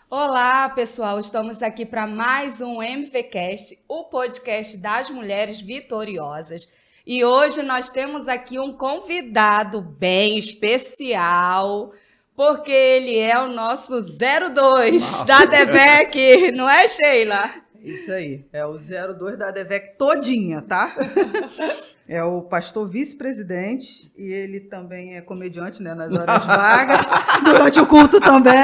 Olá, pessoal! Estamos aqui para mais um MVcast, o podcast das mulheres vitoriosas. E hoje nós temos aqui um convidado bem especial, porque ele é o nosso 02 da ADVEC, não é, Sheila? Isso aí, é o 02 da ADVEC todinha, tá? É o pastor vice-presidente e ele também é comediante, né, nas horas vagas, durante o culto também.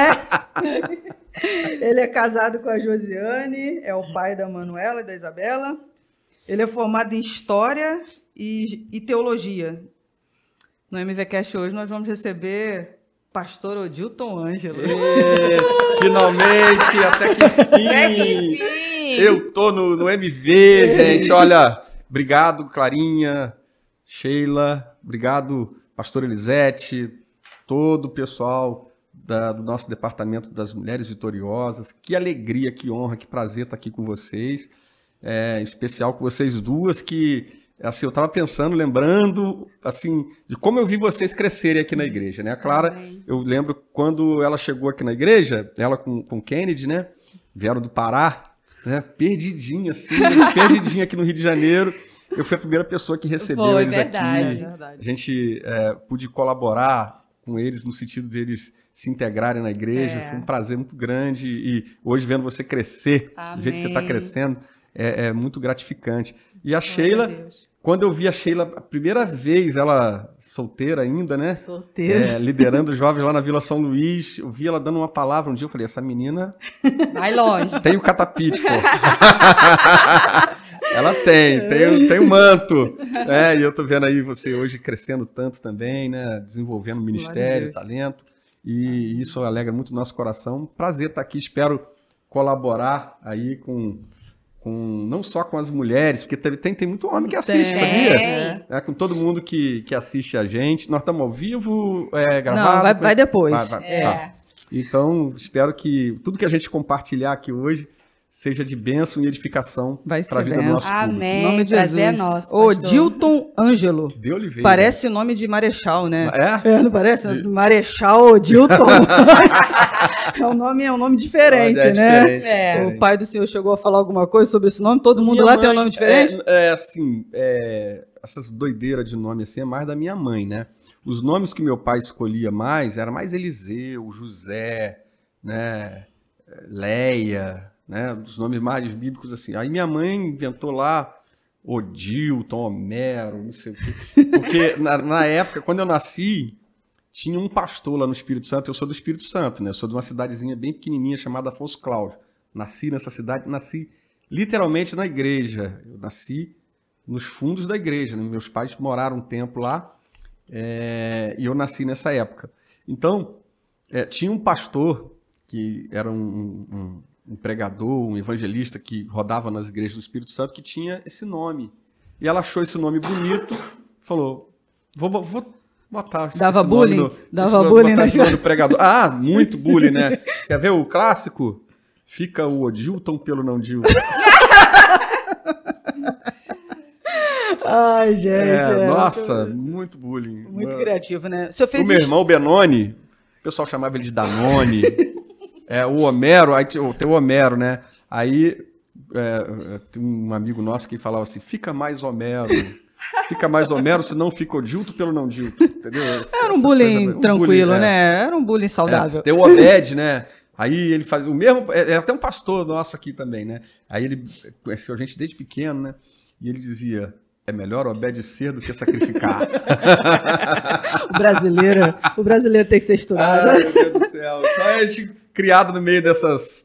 Ele é casado com a Josiane, é o pai da Manuela e da Isabela. Ele é formado em História e Teologia. No MVcast hoje nós vamos receber pastor Odilton Ângelo. Finalmente, até que enfim! Eu tô no MV, gente. Olha, obrigado, Clarinha, Sheila, obrigado, pastor Elisete, todo o pessoal do nosso departamento das Mulheres Vitoriosas. Que alegria, que honra, que prazer estar aqui com vocês. Em especial com vocês duas, que assim, eu estava pensando, lembrando assim, de como eu vi vocês crescerem aqui na igreja, né? A Clara, eu lembro quando ela chegou aqui na igreja, ela com o Kennedy, né? Vieram do Pará, né? Perdidinha, assim, perdidinha aqui no Rio de Janeiro. Eu fui a primeira pessoa que recebeu eles aqui. A gente pude colaborar com eles no sentido de eles se integrarem na igreja. Foi um prazer muito grande e hoje vendo você crescer, do jeito que você está crescendo, é muito gratificante. E a Sheila, quando eu vi a Sheila a primeira vez, ela solteira ainda, né? Solteira. Liderando jovens lá na Vila São Luís, eu vi ela dando uma palavra um dia, eu falei, essa menina vai longe. Tem o catapite, pô. Ela tem o manto. E eu tô vendo aí você hoje crescendo tanto também, né? Desenvolvendo ministério, talento. E isso alegra muito o nosso coração. Prazer estar aqui, espero colaborar aí com não só com as mulheres, porque tem muito homem que assiste, sabia? Com todo mundo que assiste a gente. Nós estamos ao vivo, gravado? Não, vai depois. Tá. Então, espero que tudo que a gente compartilhar aqui hoje seja de bênção e edificação para a vida do nosso público. Amém. Em nome de Jesus. É nosso, Odilton Ângelo. De Oliveira. Parece nome de marechal, né? Não parece? Marechal Odilton. É um nome diferente, né? Diferente. O pai do senhor chegou a falar alguma coisa sobre esse nome? Todo mundo lá tem um nome diferente? Essa doideira de nome assim é mais da minha mãe, né? Os nomes que meu pai escolhia mais era mais Eliseu, José, né? Leia, né? Os nomes mais bíblicos assim. Aí minha mãe inventou lá Odilton, Homero, não sei o quê. Porque na época, quando eu nasci, tinha um pastor lá no Espírito Santo. Eu sou do Espírito Santo, né? Eu sou de uma cidadezinha bem pequenininha chamada Afonso Cláudio. Nasci nessa cidade, nasci literalmente na igreja. Eu nasci nos fundos da igreja, né? Meus pais moraram um tempo lá e eu nasci nessa época. Então, tinha um pastor que era um pregador, um evangelista que rodava nas igrejas do Espírito Santo que tinha esse nome. E ela achou esse nome bonito, falou, vou botar esse Dava nome bullying? Dava bullying, esse nome do pregador. Muito bullying, né? Quer ver o clássico? Fica o Odilton pelo não Dilton. Ai, gente. Nossa, muito bullying. Muito criativo, né? O senhor fez o meu irmão, Benoni, o pessoal chamava ele de Danone. O Homero, aí tem o Homero, né? Aí tem um amigo nosso que falava assim, fica mais Homero, senão fica Odilton pelo não Dilton, entendeu? Era um bullying tranquilo, né? Era um bullying saudável. Tem o Obed, né? Aí ele faz o mesmo, até um pastor nosso aqui também, né? Aí ele conheceu a gente desde pequeno, né? E ele dizia, é melhor obedecer do que sacrificar. O brasileiro tem que ser estudado. Ai, meu Deus do céu. Então a gente criado no meio dessas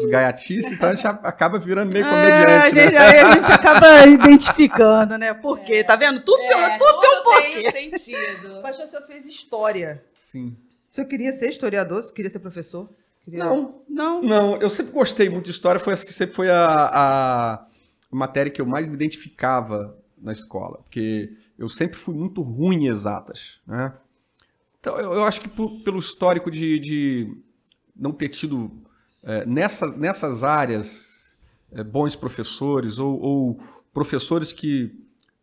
gaiatices, então a gente acaba virando meio comediante, né? Aí a gente acaba identificando, né? Por quê? Tá vendo? Tudo tem um porquê. Tem sentido. Pastor, o senhor fez história. Sim. O senhor queria ser historiador? O senhor queria ser professor? Não, eu sempre gostei muito de história, sempre foi a matéria que eu mais me identificava na escola, porque eu sempre fui muito ruim em exatas, né? Então eu acho que pelo histórico de não ter tido nessas áreas bons professores ou professores que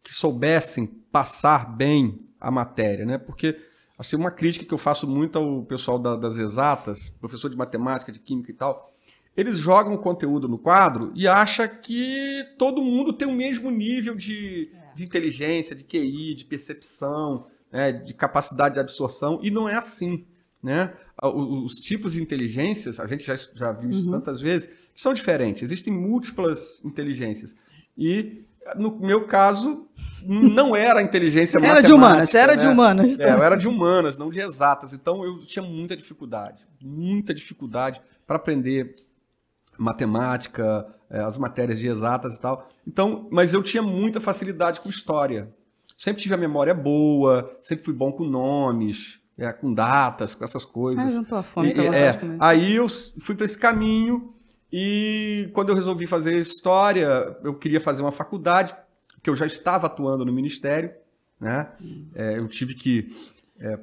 soubessem passar bem a matéria, né? Porque, assim, uma crítica que eu faço muito ao pessoal das exatas, professor de matemática, de química e tal, eles jogam o conteúdo no quadro e acham que todo mundo tem o mesmo nível de inteligência, de QI, de percepção, né, de capacidade de absorção, e não é assim, né? Os tipos de inteligências, a gente já viu isso tantas vezes, são diferentes, existem múltiplas inteligências. E, no meu caso, não era inteligência matemática. Era de humanas, era né? de humanas. Eu era de humanas, não de exatas. Então, eu tinha muita dificuldade para aprender matemática, as matérias de exatas e tal. Então, mas eu tinha muita facilidade com história. Sempre tive a memória boa, sempre fui bom com nomes, com datas, com essas coisas. Juntou a fome, aí eu fui para esse caminho e quando eu resolvi fazer história, eu queria fazer uma faculdade, que eu já estava atuando no ministério, né? Eu tive que,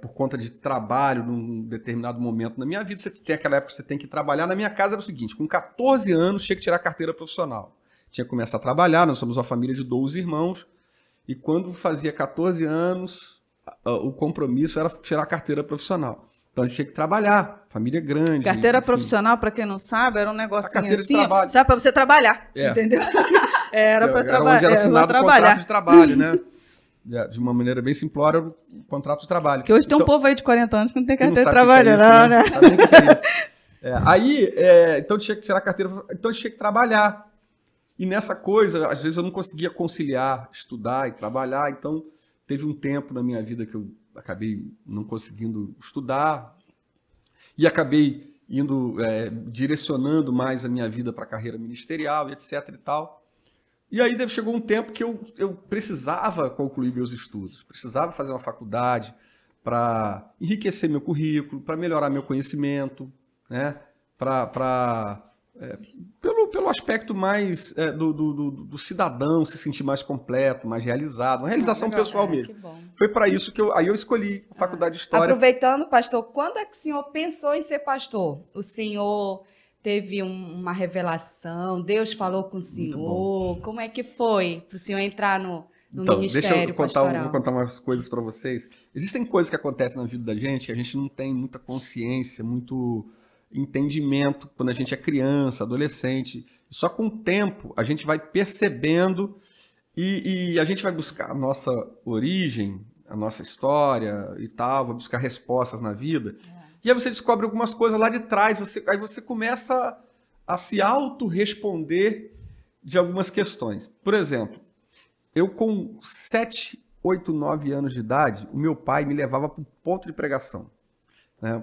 por conta de trabalho, num determinado momento na minha vida, você tem aquela época que você tem que trabalhar. Na minha casa era o seguinte, com 14 anos tinha que tirar a carteira profissional. Tinha que começar a trabalhar, nós somos uma família de 12 irmãos, e quando fazia 14 anos, o compromisso era tirar a carteira profissional. Então a gente tinha que trabalhar, família grande. Carteira profissional, para quem não sabe, era um negocinho carteira assim, de trabalho. sabe, para você trabalhar, entendeu? Era para trabalhar. Onde era assinado o contrato de trabalho, né? De uma maneira bem simplória, o contrato de trabalho. Que hoje tem um povo aí de 40 anos que não tem carteira de trabalho, não, né? Então tinha que tirar a carteira, então tinha que trabalhar. E nessa coisa, às vezes eu não conseguia conciliar estudar e trabalhar, então teve um tempo na minha vida que eu acabei não conseguindo estudar e acabei indo direcionando mais a minha vida para a carreira ministerial e etc e tal. E aí chegou um tempo que eu precisava concluir meus estudos, precisava fazer uma faculdade para enriquecer meu currículo, para melhorar meu conhecimento, né? Pelo aspecto mais do cidadão se sentir mais completo, mais realizado, uma realização pessoal mesmo. Foi para isso que eu escolhi a faculdade de História. Aproveitando, pastor, quando é que o senhor pensou em ser pastor? O senhor teve uma revelação? Deus falou com o senhor? Como é que foi para o senhor entrar no ministério pastoral? Vou contar umas coisas para vocês. Existem coisas que acontecem na vida da gente que a gente não tem muita consciência, muito entendimento quando a gente é criança, adolescente. Só com o tempo a gente vai percebendo e a gente vai buscar a nossa origem, a nossa história e tal, vai buscar respostas na vida. E aí você descobre algumas coisas lá de trás, aí você começa a se auto-responder de algumas questões. Por exemplo, eu com 7, 8, 9 anos de idade, o meu pai me levava para um ponto de pregação.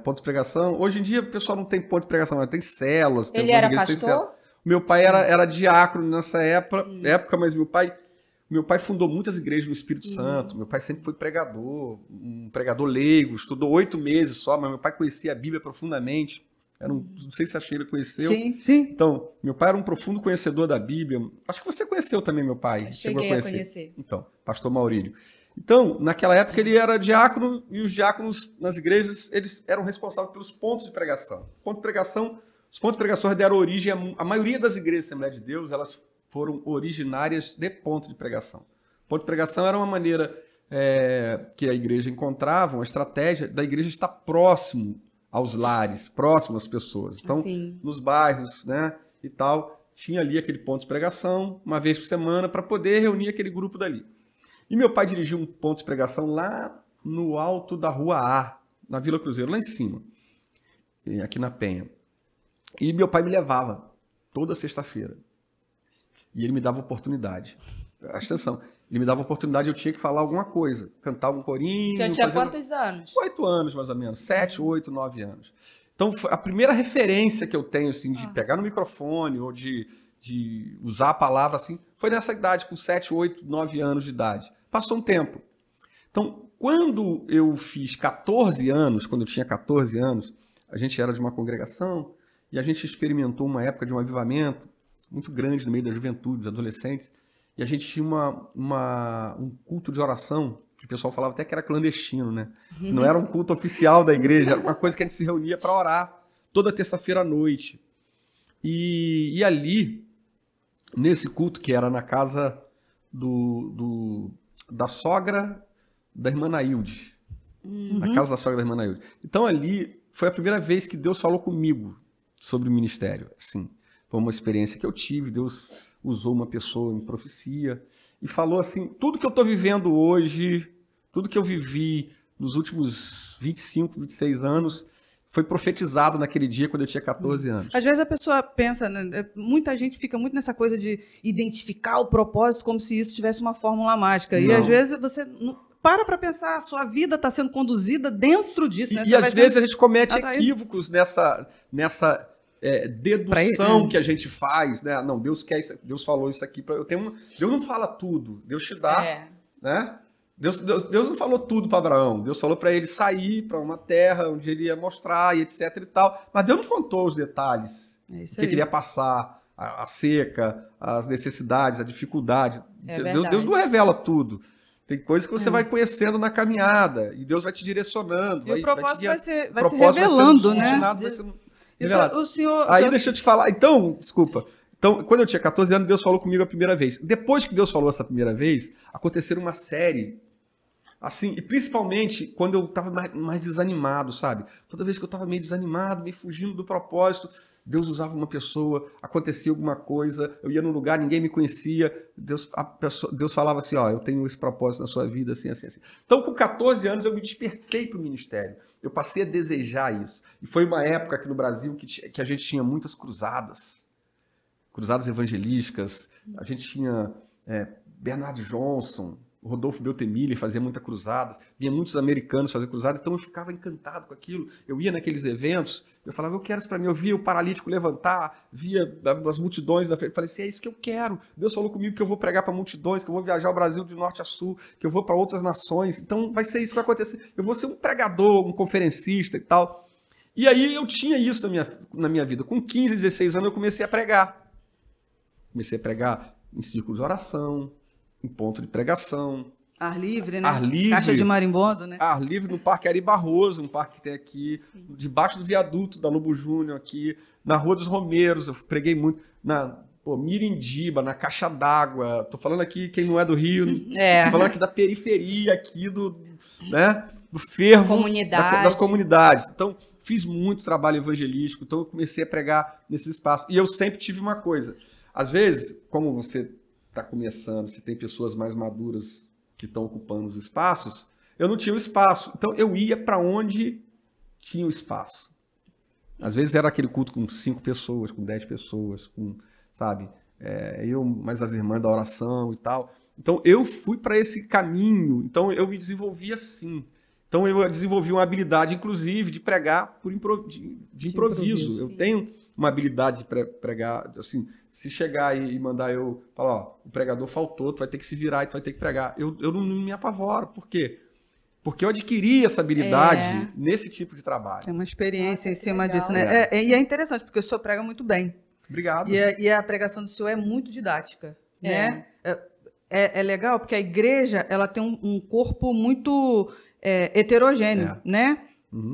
Ponto de pregação. Hoje em dia o pessoal não tem ponto de pregação, tem células. Ele era pastor? Meu pai era diácono nessa época, mas meu pai fundou muitas igrejas no Espírito Santo. Meu pai sempre foi pregador, um pregador leigo, estudou 8 meses só, mas meu pai conhecia a Bíblia profundamente. Não sei se a Sheila conheceu. Sim. Então, meu pai era um profundo conhecedor da Bíblia. Acho que você conheceu também meu pai. Chegou a conhecer. Então, pastor Maurílio. Então, naquela época ele era diácono e os diáconos nas igrejas, eles eram responsáveis pelos pontos de pregação. Os pontos de pregação deram origem a maioria das igrejas da Assembleia de Deus, elas foram originárias de ponto de pregação. Ponto de pregação era uma maneira que a igreja encontrava, uma estratégia da igreja estar próximo aos lares, próximo às pessoas. Então, nos bairros, né, e tal, tinha ali aquele ponto de pregação, uma vez por semana, para poder reunir aquele grupo dali. E meu pai dirigiu um ponto de pregação lá no alto da Rua A, na Vila Cruzeiro, lá em cima, aqui na Penha. E meu pai me levava toda sexta-feira. E ele me dava oportunidade. Presta atenção. Ele me dava oportunidade, eu tinha que falar alguma coisa, cantar um corinho. Você tinha quantos anos? 8 anos, mais ou menos. 7, 8, 9 anos. Então, a primeira referência que eu tenho, assim, de pegar no microfone ou de usar a palavra, assim, foi nessa idade, com 7, 8, 9 anos de idade. Passou um tempo. Então, quando eu fiz 14 anos, quando eu tinha 14 anos, a gente era de uma congregação e a gente experimentou uma época de um avivamento muito grande no meio da juventude, dos adolescentes, e a gente tinha um culto de oração, que o pessoal falava até que era clandestino, né? Não era um culto oficial da igreja, era uma coisa que a gente se reunia para orar toda terça-feira à noite. E ali, nesse culto, que era na casa da sogra da irmã Nailde, na casa da sogra da irmã Nailde. Então ali foi a primeira vez que Deus falou comigo sobre o ministério. Assim, foi uma experiência que eu tive, Deus usou uma pessoa em profecia e falou assim, tudo que eu estou vivendo hoje, tudo que eu vivi nos últimos 25, 26 anos, foi profetizado naquele dia quando eu tinha 14 anos. Às vezes a pessoa pensa, né, muita gente fica muito nessa coisa de identificar o propósito como se isso tivesse uma fórmula mágica. E às vezes você não para pensar, a sua vida está sendo conduzida dentro disso. Né? E às vezes a gente comete equívocos nessa dedução que a gente faz, né? Não, Deus quer isso, Deus falou isso aqui para eu ter Deus não fala tudo, Deus te dá, né? Deus não falou tudo para Abraão. Deus falou para ele sair para uma terra onde ele ia mostrar e etc e tal. Mas Deus não contou os detalhes. O que ele ia passar, a seca, as necessidades, a dificuldade. Deus não revela tudo. Tem coisas que você vai conhecendo na caminhada e Deus vai te direcionando. E o propósito vai se revelando, né? Deixa eu te falar. Então, desculpa. Então, quando eu tinha 14 anos, Deus falou comigo a primeira vez. Depois que Deus falou essa primeira vez, aconteceram uma série. Assim, e principalmente quando eu estava mais desanimado, sabe? Toda vez que eu estava meio desanimado, meio fugindo do propósito, Deus usava uma pessoa, acontecia alguma coisa, eu ia num lugar, ninguém me conhecia, Deus falava assim, ó, eu tenho esse propósito na sua vida, assim, assim, assim. Então, com 14 anos, eu me despertei para o ministério. Eu passei a desejar isso. E foi uma época aqui no Brasil que a gente tinha muitas cruzadas evangelísticas, a gente tinha Bernard Johnson, Rodolfo Beltemiller fazia muita cruzada, vinha muitos americanos fazer cruzadas, então eu ficava encantado com aquilo. Eu ia naqueles eventos, eu falava, eu quero isso para mim. Eu via o paralítico levantar, via as multidões da frente, falei assim, é isso que eu quero. Deus falou comigo que eu vou pregar para multidões, que eu vou viajar o Brasil de norte a sul, que eu vou para outras nações, então vai ser isso que vai acontecer. Eu vou ser um pregador, um conferencista e tal. E aí eu tinha isso na minha vida. Com 15, 16 anos eu comecei a pregar. Comecei a pregar em círculos de oração, em ponto de pregação. Ar livre, né? Ar livre. Caixa de marimbondo, né? Ar livre no Parque Ari Barroso, um parque que tem aqui, debaixo do viaduto da Lobo Júnior aqui, na Rua dos Romeiros, eu preguei muito, na Mirindiba, na Caixa d'Água, tô falando aqui quem não é do Rio, tô falando aqui da periferia, aqui do fervo das comunidades. Então, fiz muito trabalho evangelístico, então eu comecei a pregar nesse espaço. E eu sempre tive uma coisa, às vezes, como você está começando, se tem pessoas mais maduras que estão ocupando os espaços, eu não tinha o espaço. Então, eu ia para onde tinha o espaço. Às vezes era aquele culto com 5 pessoas, com 10 pessoas, sabe? Eu, mais as irmãs da oração e tal. Então, eu fui para esse caminho. Então, eu me desenvolvi assim. Então, eu desenvolvi uma habilidade, inclusive, de pregar de improviso. Eu tenho uma habilidade de pregar, assim, se chegar e mandar eu falar, ó, o pregador faltou, tu vai ter que se virar e tu vai ter que pregar. Eu não me apavoro. Por quê? Porque eu adquiri essa habilidade nesse tipo de trabalho. Tem uma experiência em cima disso, né? E é interessante, porque o senhor prega muito bem. Obrigado. E a pregação do senhor é muito didática, né? É legal, porque a igreja ela tem um corpo muito heterogêneo, né?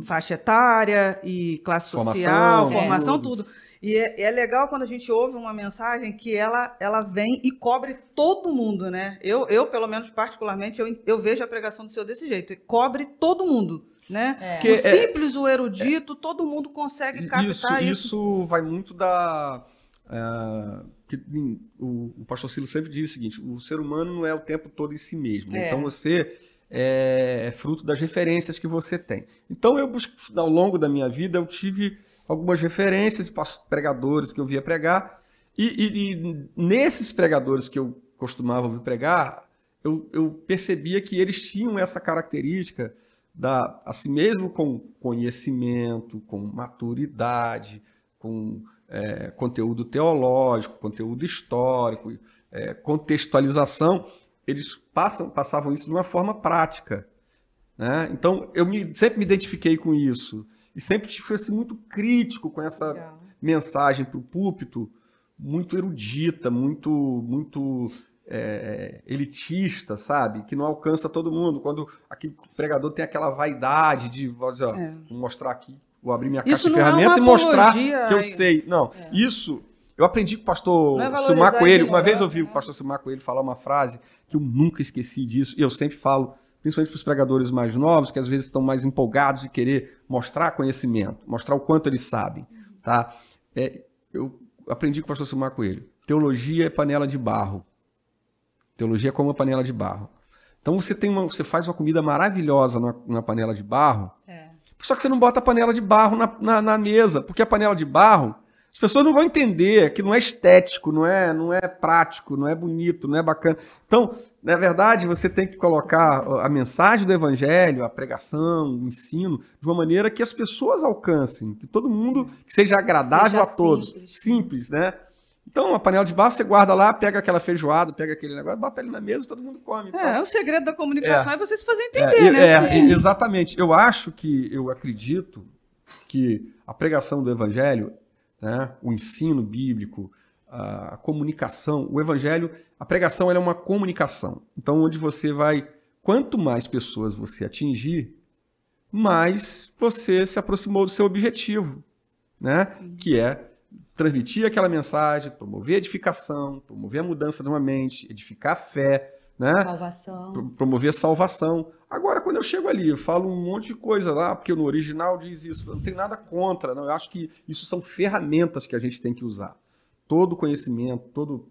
Faixa etária e classe social, formação, tudo. E é legal quando a gente ouve uma mensagem que ela vem e cobre todo mundo, né? Eu pelo menos, particularmente, eu vejo a pregação do senhor desse jeito. Cobre todo mundo, né? O simples, o erudito, todo mundo consegue captar isso. Isso vai muito da... o pastor Cilo sempre diz o seguinte, o ser humano não é o tempo todo em si mesmo. Então você... é fruto das referências que você tem. Então, ao longo da minha vida, eu tive algumas referências de pregadores que eu via pregar, e nesses pregadores que eu costumava ouvir pregar, eu percebia que eles tinham essa característica, assim mesmo com conhecimento, com maturidade, com conteúdo teológico, conteúdo histórico, contextualização, eles passavam isso de uma forma prática, né? Então, eu sempre me identifiquei com isso. E sempre fui assim, muito crítico com essa mensagem para o púlpito, muito erudita, muito elitista, sabe? Que não alcança todo mundo. Quando aquele pregador tem aquela vaidade de mostrar aqui, vou abrir minha caixa de ferramenta e mostrar que eu sei. Não, isso... Eu aprendi com o pastor Silmar Coelho. Uma vez eu ouvi o pastor Silmar Coelho falar uma frase que eu nunca esqueci disso, e eu sempre falo principalmente para os pregadores mais novos, que às vezes estão mais empolgados de querer mostrar conhecimento, mostrar o quanto eles sabem. Tá? Eu aprendi com o pastor Silmar Coelho. Teologia é panela de barro. Teologia é como uma panela de barro. Então você faz uma comida maravilhosa numa panela de barro, só que você não bota a panela de barro na mesa, porque a panela de barro, as pessoas não vão entender que não é estético, não é prático, não é bonito, não é bacana. Então, na verdade, você tem que colocar a mensagem do evangelho, a pregação, o ensino, de uma maneira que as pessoas alcancem, que todo mundo, que seja agradável a todos. Simples, né? Então, a panela de barro você guarda lá, pega aquela feijoada, pega aquele negócio, bota ali na mesa e todo mundo come. Então. O segredo da comunicação é você se fazer entender, né? Exatamente. Eu acredito que a pregação do evangelho, né, o ensino bíblico, a comunicação, o evangelho, a pregação ela é uma comunicação. Então, onde você vai, quanto mais pessoas você atingir, mais você se aproximou do seu objetivo, né? Que é transmitir aquela mensagem, promover a edificação, promover a mudança de uma mente, edificar a fé, né? Salvação. Promover a salvação. Agora, quando eu chego ali, eu falo um monte de coisa lá, porque no original diz isso. Eu não tenho nada contra, não. Eu acho que isso são ferramentas que a gente tem que usar. Todo conhecimento,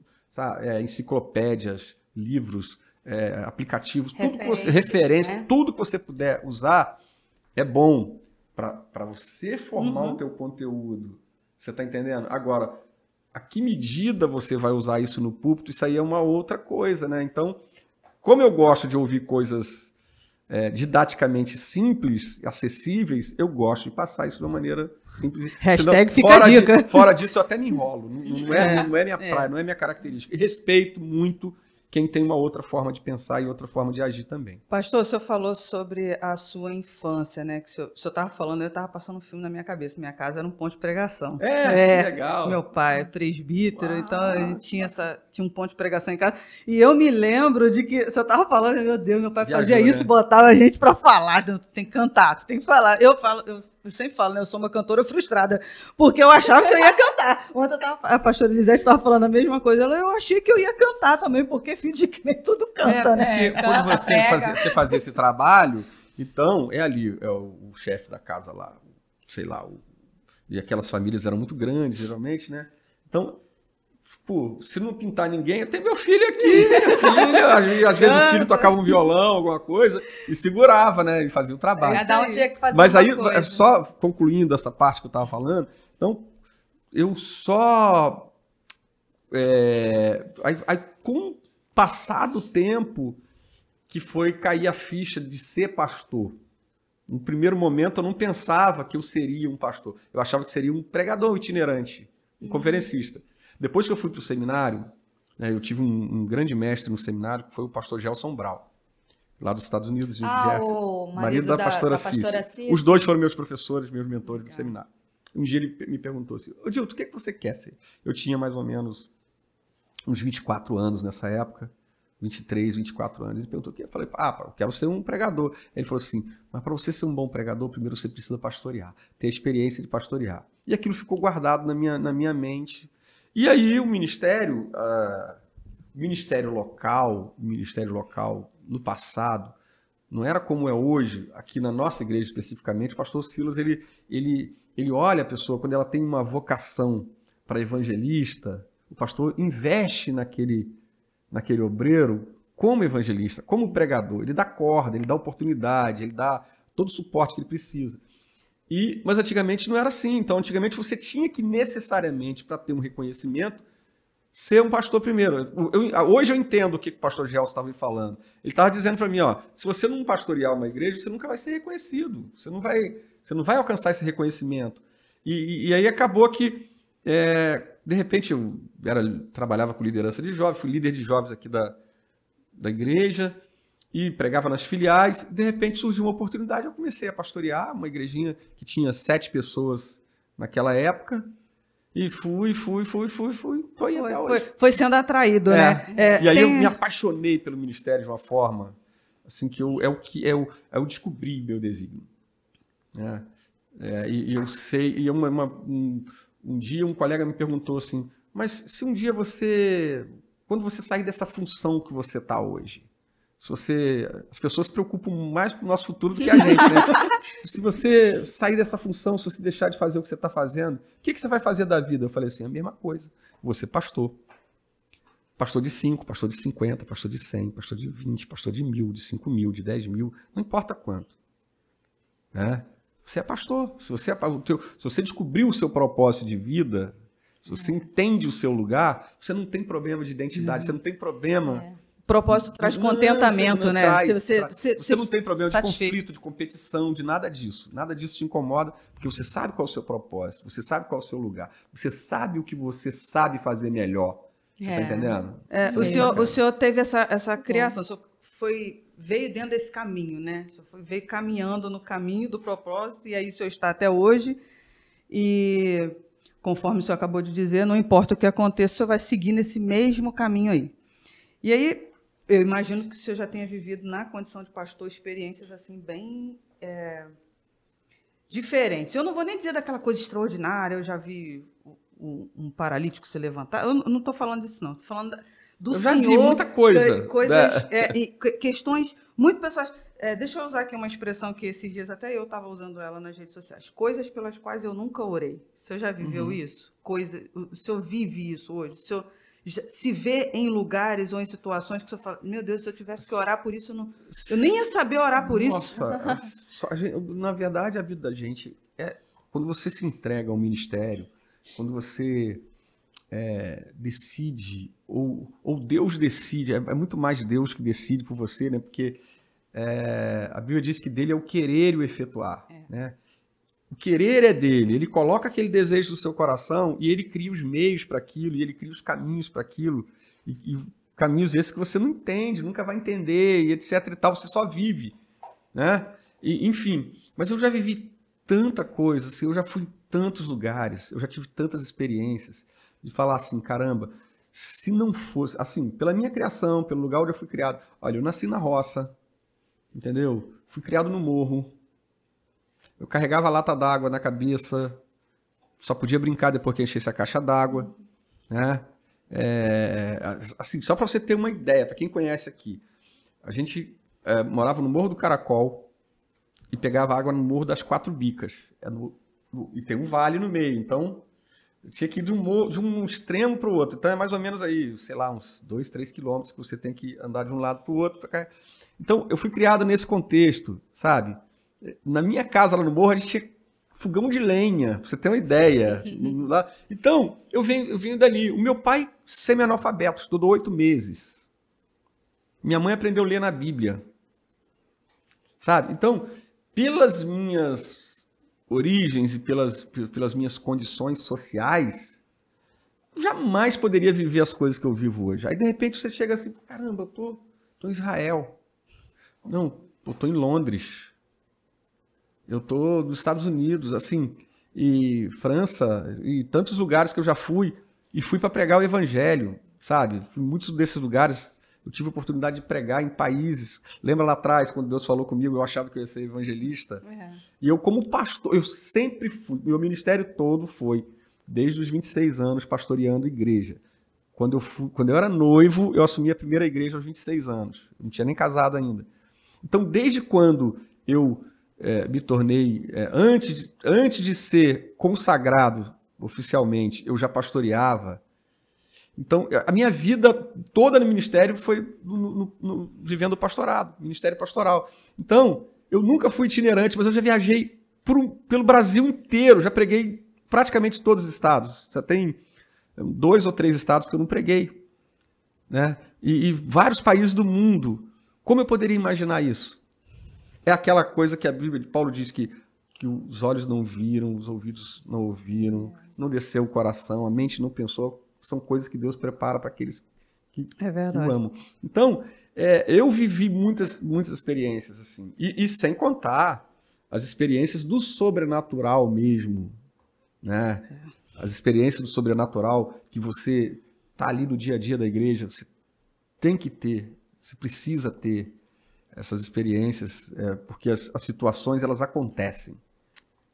enciclopédias, livros, aplicativos, referência, né? Tudo que você puder usar é bom para você formar o teu conteúdo. Você está entendendo? Agora, a que medida você vai usar isso no púlpito, isso aí é uma outra coisa, né? Então, como eu gosto de ouvir coisas didaticamente simples, acessíveis, eu gosto de passar isso de uma maneira simples. Hashtag fica a dica. Fora disso, eu até me enrolo. Não é minha praia, não é minha característica. E respeito muito quem tem uma outra forma de pensar e outra forma de agir também. Pastor, o senhor falou sobre a sua infância, né? Que o senhor estava falando, eu estava passando um filme na minha cabeça. Minha casa era um ponto de pregação. Que legal. Meu pai é presbítero, então a gente tinha um ponto de pregação em casa. E eu me lembro de que o senhor estava falando, meu Deus, meu pai fazia isso, botava a gente para falar. Tu tem que cantar, tu tem que falar. Eu sempre falo, né? Eu sou uma cantora frustrada, porque eu achava que eu ia cantar. Ontem a pastora Elisete estava falando a mesma coisa. Eu achei que eu ia cantar também, porque filho de crente tudo canta, né? Porque quando você fazia esse trabalho, então é ali, o chefe da casa lá, sei lá, e aquelas famílias eram muito grandes, geralmente, né? Então, pô, se não pintar ninguém, tem meu filho aqui, às vezes o filho tocava um violão, alguma coisa, e segurava, né? E fazia o trabalho. Cada um tinha que fazer Mas aí, coisa. só concluindo essa parte que eu estava falando, então, eu só... Aí, com o passar do tempo, que foi cair a ficha de ser pastor. No primeiro momento, eu não pensava que eu seria um pastor. Eu achava que seria um pregador itinerante, um conferencista. Depois que eu fui para o seminário, né, eu tive um grande mestre no seminário, que foi o pastor Gelson Brau, lá dos Estados Unidos, de Jersey, o marido da pastora Cícia. Os dois foram meus professores, meus mentores do seminário. Um dia ele me perguntou assim, ô Dilton, o que você quer ser? Eu tinha mais ou menos uns 24 anos nessa época, 23, 24 anos. Ele perguntou o quê? Eu falei, eu quero ser um pregador. Ele falou assim, mas para você ser um bom pregador, primeiro você precisa pastorear, ter experiência de pastorear. E aquilo ficou guardado na minha mente. E aí o ministério local no passado, não era como é hoje, aqui na nossa igreja especificamente, o pastor Silas, ele olha a pessoa, quando ela tem uma vocação para evangelista, o pastor investe naquele obreiro como evangelista, como pregador. Ele dá corda, ele dá oportunidade, ele dá todo o suporte que ele precisa. Mas antigamente não era assim. Então, antigamente você tinha que necessariamente, para ter um reconhecimento, ser um pastor primeiro. Hoje eu entendo o que o pastor Gelson estava me falando. Ele estava dizendo para mim, se você não pastorear uma igreja, você nunca vai ser reconhecido. Você não vai alcançar esse reconhecimento. E aí acabou que, de repente, eu trabalhava com liderança de jovens, fui líder de jovens aqui da igreja, e pregava nas filiais. De repente surgiu uma oportunidade, eu comecei a pastorear uma igrejinha que tinha 7 pessoas naquela época, e fui, tô aí até hoje. Foi sendo atraído, né? E aí eu me apaixonei pelo ministério de uma forma, assim, que eu descobri meu desígnio. E eu sei, e um dia um colega me perguntou assim, mas se um dia quando você sair dessa função que você está hoje, As pessoas se preocupam mais com o nosso futuro do que a gente, né? Se você sair dessa função, se você deixar de fazer o que você está fazendo, o que você vai fazer da vida? Eu falei assim, a mesma coisa. Você pastor. Pastor de 5, pastor de 50, pastor de 100, pastor de 20, pastor de 1.000, de 5.000, de 10.000, não importa quanto. Né? Você é pastor. Se você descobriu o seu propósito de vida, se você entende o seu lugar, você não tem problema de identidade, você não tem problema... Propósito traz contentamento, né? Você não tem problema de satisfeito. conflito, de competição, de nada disso. Nada disso te incomoda, porque você sabe qual é o seu propósito, você sabe qual é o seu lugar, você sabe o que você sabe fazer melhor. Você está entendendo? O senhor teve essa criação, o senhor veio dentro desse caminho, né? O senhor veio caminhando no caminho do propósito, e aí o senhor está até hoje. E, conforme o senhor acabou de dizer, não importa o que aconteça, o senhor vai seguir nesse mesmo caminho aí. E aí, eu imagino que o senhor já tenha vivido, na condição de pastor, experiências assim bem diferentes. Eu não vou nem dizer daquela coisa extraordinária, eu já vi um paralítico se levantar. Eu não estou falando disso, não. Estou falando do Senhor. Eu já vi muita coisa. Coisas, questões muito pessoais. Deixa eu usar aqui uma expressão que esses dias até eu estava usando ela nas redes sociais. Coisas pelas quais eu nunca orei. O senhor já viveu isso? O senhor vive isso hoje? O senhor se vê em lugares ou em situações que você fala, meu Deus, se eu tivesse que orar por isso, eu nem ia saber orar por isso. Na verdade, a vida da gente quando você se entrega ao ministério, quando você decide, ou Deus decide, é muito mais Deus que decide por você, né? Porque a Bíblia diz que dele é o querer e o efetuar, né? O querer é dele, ele coloca aquele desejo no seu coração e ele cria os meios para aquilo, e ele cria os caminhos para aquilo, e caminhos esses que você não entende, nunca vai entender, e etc e tal, você só vive, né? E, enfim, mas eu já vivi tanta coisa, assim, eu já fui em tantos lugares, eu já tive tantas experiências, de falar assim, caramba, se não fosse, assim, pela minha criação, pelo lugar onde eu fui criado, olha, eu nasci na roça, entendeu? Fui criado no morro, eu carregava lata d'água na cabeça, só podia brincar depois que enchesse a caixa d'água, né? Assim, só para você ter uma ideia, para quem conhece aqui, a gente morava no Morro do Caracol e pegava água no Morro das Quatro Bicas, e tem um vale no meio, então eu tinha que ir de um extremo para o outro, então é mais ou menos aí, sei lá, uns 2, 3 quilômetros que você tem que andar de um lado para o outro. Então, eu fui criado nesse contexto, sabe? Na minha casa, lá no morro, a gente tinha fogão de lenha, pra você ter uma ideia. Então, eu venho dali. O meu pai, semi-analfabeto, estudou 8 meses. Minha mãe aprendeu a ler na Bíblia. Sabe? Então, pelas minhas origens e pelas minhas condições sociais, eu jamais poderia viver as coisas que eu vivo hoje. Aí, de repente, você chega assim, caramba, eu tô em Israel. Não, eu tô em Londres. Eu estou nos Estados Unidos, assim, e França, e tantos lugares que eu já fui, e fui para pregar o evangelho, sabe? Fui em muitos desses lugares, eu tive a oportunidade de pregar em países. Lembra lá atrás, quando Deus falou comigo, eu achava que eu ia ser evangelista? E eu, como pastor, eu sempre fui, meu ministério todo foi, desde os 26 anos, pastoreando igreja. Quando eu era noivo, eu assumi a primeira igreja aos 26 anos. Eu não tinha nem casado ainda. Então, desde quando eu me tornei, antes de ser consagrado oficialmente, eu já pastoreava. Então, a minha vida toda no ministério foi vivendo o pastorado, ministério pastoral. Então, eu nunca fui itinerante, mas eu já viajei pelo Brasil inteiro, já preguei praticamente todos os estados. Já tem 2 ou 3 estados que eu não preguei, né? E vários países do mundo. Como eu poderia imaginar isso? É aquela coisa que a Bíblia de Paulo diz que os olhos não viram, os ouvidos não ouviram, não desceu o coração, a mente não pensou. São coisas que Deus prepara para aqueles que o amam. Então, eu vivi muitas experiências, assim. E sem contar as experiências do sobrenatural mesmo, né? As experiências do sobrenatural que você está ali no dia a dia da igreja, você tem que ter, você precisa ter essas experiências, porque as situações, elas acontecem,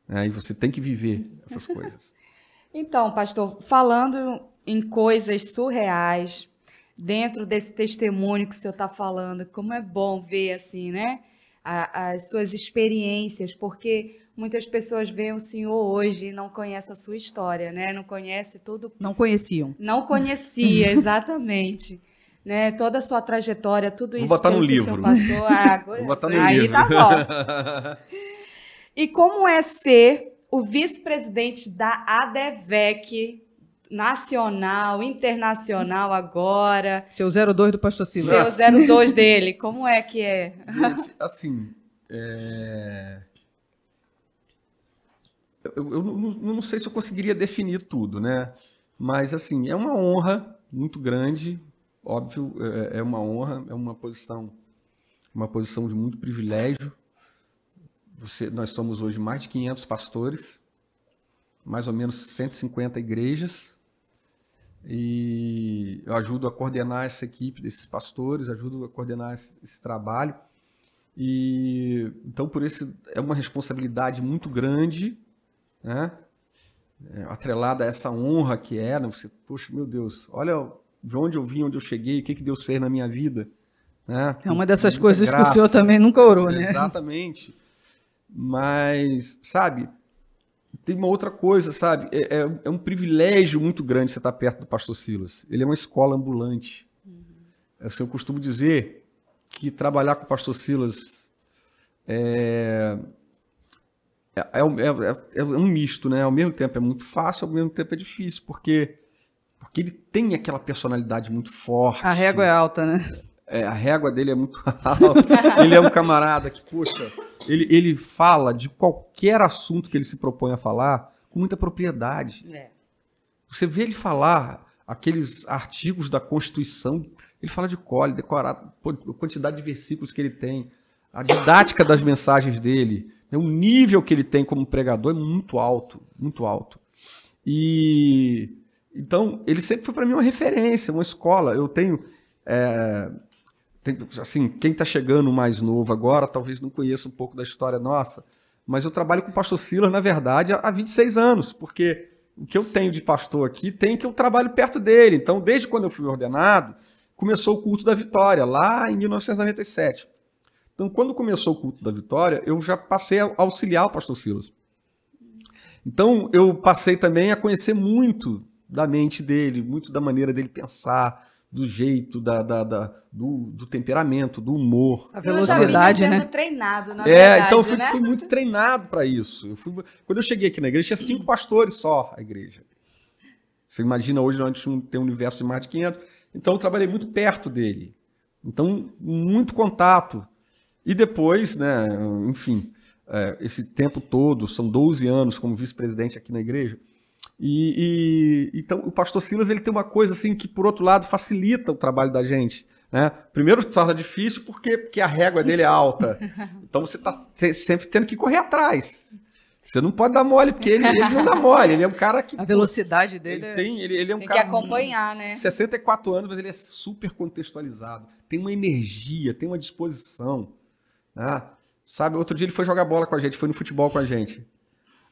né? E você tem que viver essas coisas. Então, pastor, falando em coisas surreais, dentro desse testemunho que o senhor está falando, como é bom ver assim, né? As suas experiências, porque muitas pessoas veem o senhor hoje e não conhecem a sua história, né? Não conhece tudo. Não conheciam. Não conhecia, exatamente. Né? Toda a sua trajetória, tudo isso botar no que livro. o senhor passou. Agora, Vou botar no aí livro. tá bom. E como é ser o vice-presidente da ADVEC nacional, internacional agora? Seu 02 do Pastor Silas. Seu 02 dele, como é que é? Gente, assim, eu não sei se eu conseguiria definir tudo, né? Mas, assim, é uma honra muito grande, óbvio, é uma honra, é uma posição de muito privilégio. Nós somos hoje mais de 500 pastores, mais ou menos 150 igrejas, e eu ajudo a coordenar essa equipe desses pastores, ajudo a coordenar esse trabalho. E então, por isso, é uma responsabilidade muito grande, né? Atrelada a essa honra que é, né? Você, poxa, meu Deus, olha de onde eu vim, onde eu cheguei, o que Deus fez na minha vida. Né? É uma dessas Muita coisas graça. que o senhor também nunca orou, né? Exatamente. Mas, sabe, tem uma outra coisa, sabe? É um privilégio muito grande você estar perto do pastor Silas. Ele é uma escola ambulante. Eu costumo dizer que trabalhar com o pastor Silas é um misto, né? Ao mesmo tempo é muito fácil, ao mesmo tempo é difícil, porque ele tem aquela personalidade muito forte. A régua é alta, né? A régua dele é muito alta. Ele é um camarada que, poxa, ele fala de qualquer assunto que ele se propõe a falar com muita propriedade. Você vê ele falar aqueles artigos da Constituição, ele fala de cor, decorado, a quantidade de versículos que ele tem, a didática das mensagens dele, o nível que ele tem como pregador é muito alto, muito alto. E então ele sempre foi para mim uma referência, uma escola. Eu tenho assim, quem está chegando mais novo agora, talvez não conheça um pouco da história nossa, mas eu trabalho com o pastor Silas, na verdade, há 26 anos, porque o que eu tenho de pastor aqui tem que eu trabalho perto dele. Então, desde quando eu fui ordenado, começou o culto da Vitória, lá em 1997. Então, quando começou o culto da Vitória, eu já passei a auxiliar o pastor Silas. Então, eu passei também a conhecer muito da mente dele, muito da maneira dele pensar, do jeito, do temperamento, do humor. A velocidade, já vinha né? sendo treinado, na verdade, então né? fui muito treinado para isso. Quando eu cheguei aqui na igreja, tinha 5 pastores só a igreja. Você imagina, hoje nós tem um universo de mais de 500. Então eu trabalhei muito perto dele. Então, muito contato. E depois, né, enfim, esse tempo todo, são 12 anos como vice-presidente aqui na igreja. Então, o pastor Silas, ele tem uma coisa assim que, por outro lado, facilita o trabalho da gente. Né? Primeiro, torna difícil porque a régua dele é alta. Então, você está sempre tendo que correr atrás. Você não pode dar mole, porque ele não dá mole. Ele é um cara que... A velocidade dele ele é um Tem cara... que acompanhar, né? 64 anos, mas ele é super contextualizado. Tem uma energia, tem uma disposição. Né? Sabe, outro dia ele foi jogar bola com a gente, foi no futebol com a gente.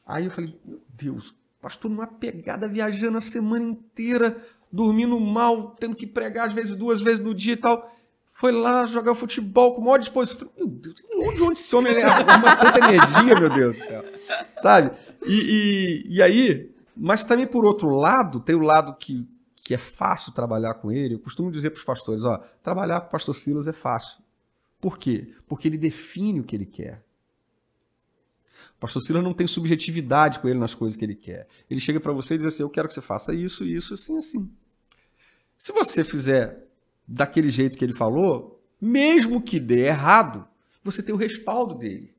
Aí eu falei, meu Deus, pastor numa pegada, viajando a semana inteira, dormindo mal, tendo que pregar às vezes 2 vezes no dia e tal. Foi lá jogar futebol com a maior disposição. Falei, meu Deus, onde esse homem arruma tanta energia, meu Deus do céu. Sabe? E aí, mas também por outro lado, tem o lado que é fácil trabalhar com ele. Eu costumo dizer para os pastores, trabalhar com o pastor Silas é fácil. Por quê? Porque ele define o que ele quer. O pastor Silas não tem subjetividade com ele nas coisas que ele quer. Ele chega para você e diz assim, eu quero que você faça isso, isso, assim, assim. Se você fizer daquele jeito que ele falou, mesmo que dê errado, você tem o respaldo dele.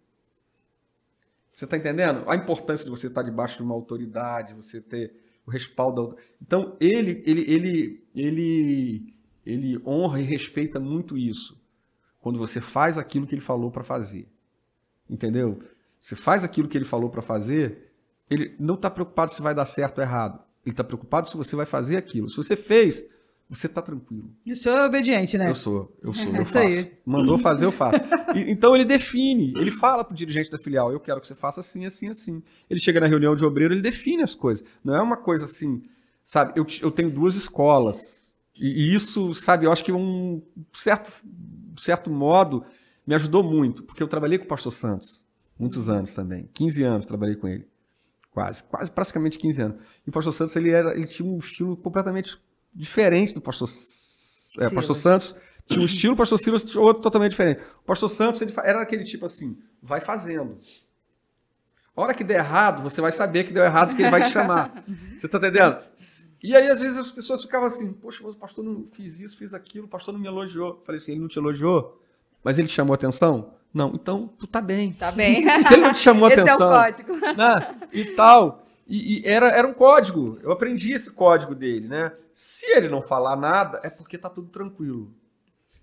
Você está entendendo? A importância de você estar debaixo de uma autoridade, você ter o respaldo. Então, ele honra e respeita muito isso. Quando você faz aquilo que ele falou para fazer. Entendeu? Você faz aquilo que ele falou para fazer, ele não está preocupado se vai dar certo ou errado. Ele está preocupado se você vai fazer aquilo. Se você fez, você está tranquilo. E o senhor é obediente, né? Eu sou, eu Isso faço. aí. Mandou fazer, eu faço. Então ele define, ele fala para o dirigente da filial, eu quero que você faça assim, assim, assim. Ele chega na reunião de obreiro, ele define as coisas. Não é uma coisa assim, sabe? Eu tenho 2 escolas E isso, sabe, eu acho que certo modo me ajudou muito, porque eu trabalhei com o pastor Santos muitos anos também. 15 anos trabalhei com ele. Quase praticamente 15 anos. E o pastor Santos, ele tinha um estilo completamente diferente do pastor Santos. Tinha um estilo, o pastor Silas tinha outro totalmente diferente. O pastor Santos era aquele tipo assim, vai fazendo. A hora que der errado, você vai saber que deu errado, porque ele vai te chamar. Você está entendendo? E aí, às vezes, as pessoas ficavam assim, poxa, mas o pastor não fiz isso, fiz aquilo, o pastor não me elogiou. Eu falei assim, ele não te elogiou? Mas ele te chamou atenção? Não, então tu tá bem. Tá bem. Se ele não te chamou atenção... Esse é o código. Né, e tal. E era um código. Eu aprendi esse código dele, né? Se ele não falar nada, é porque tá tudo tranquilo.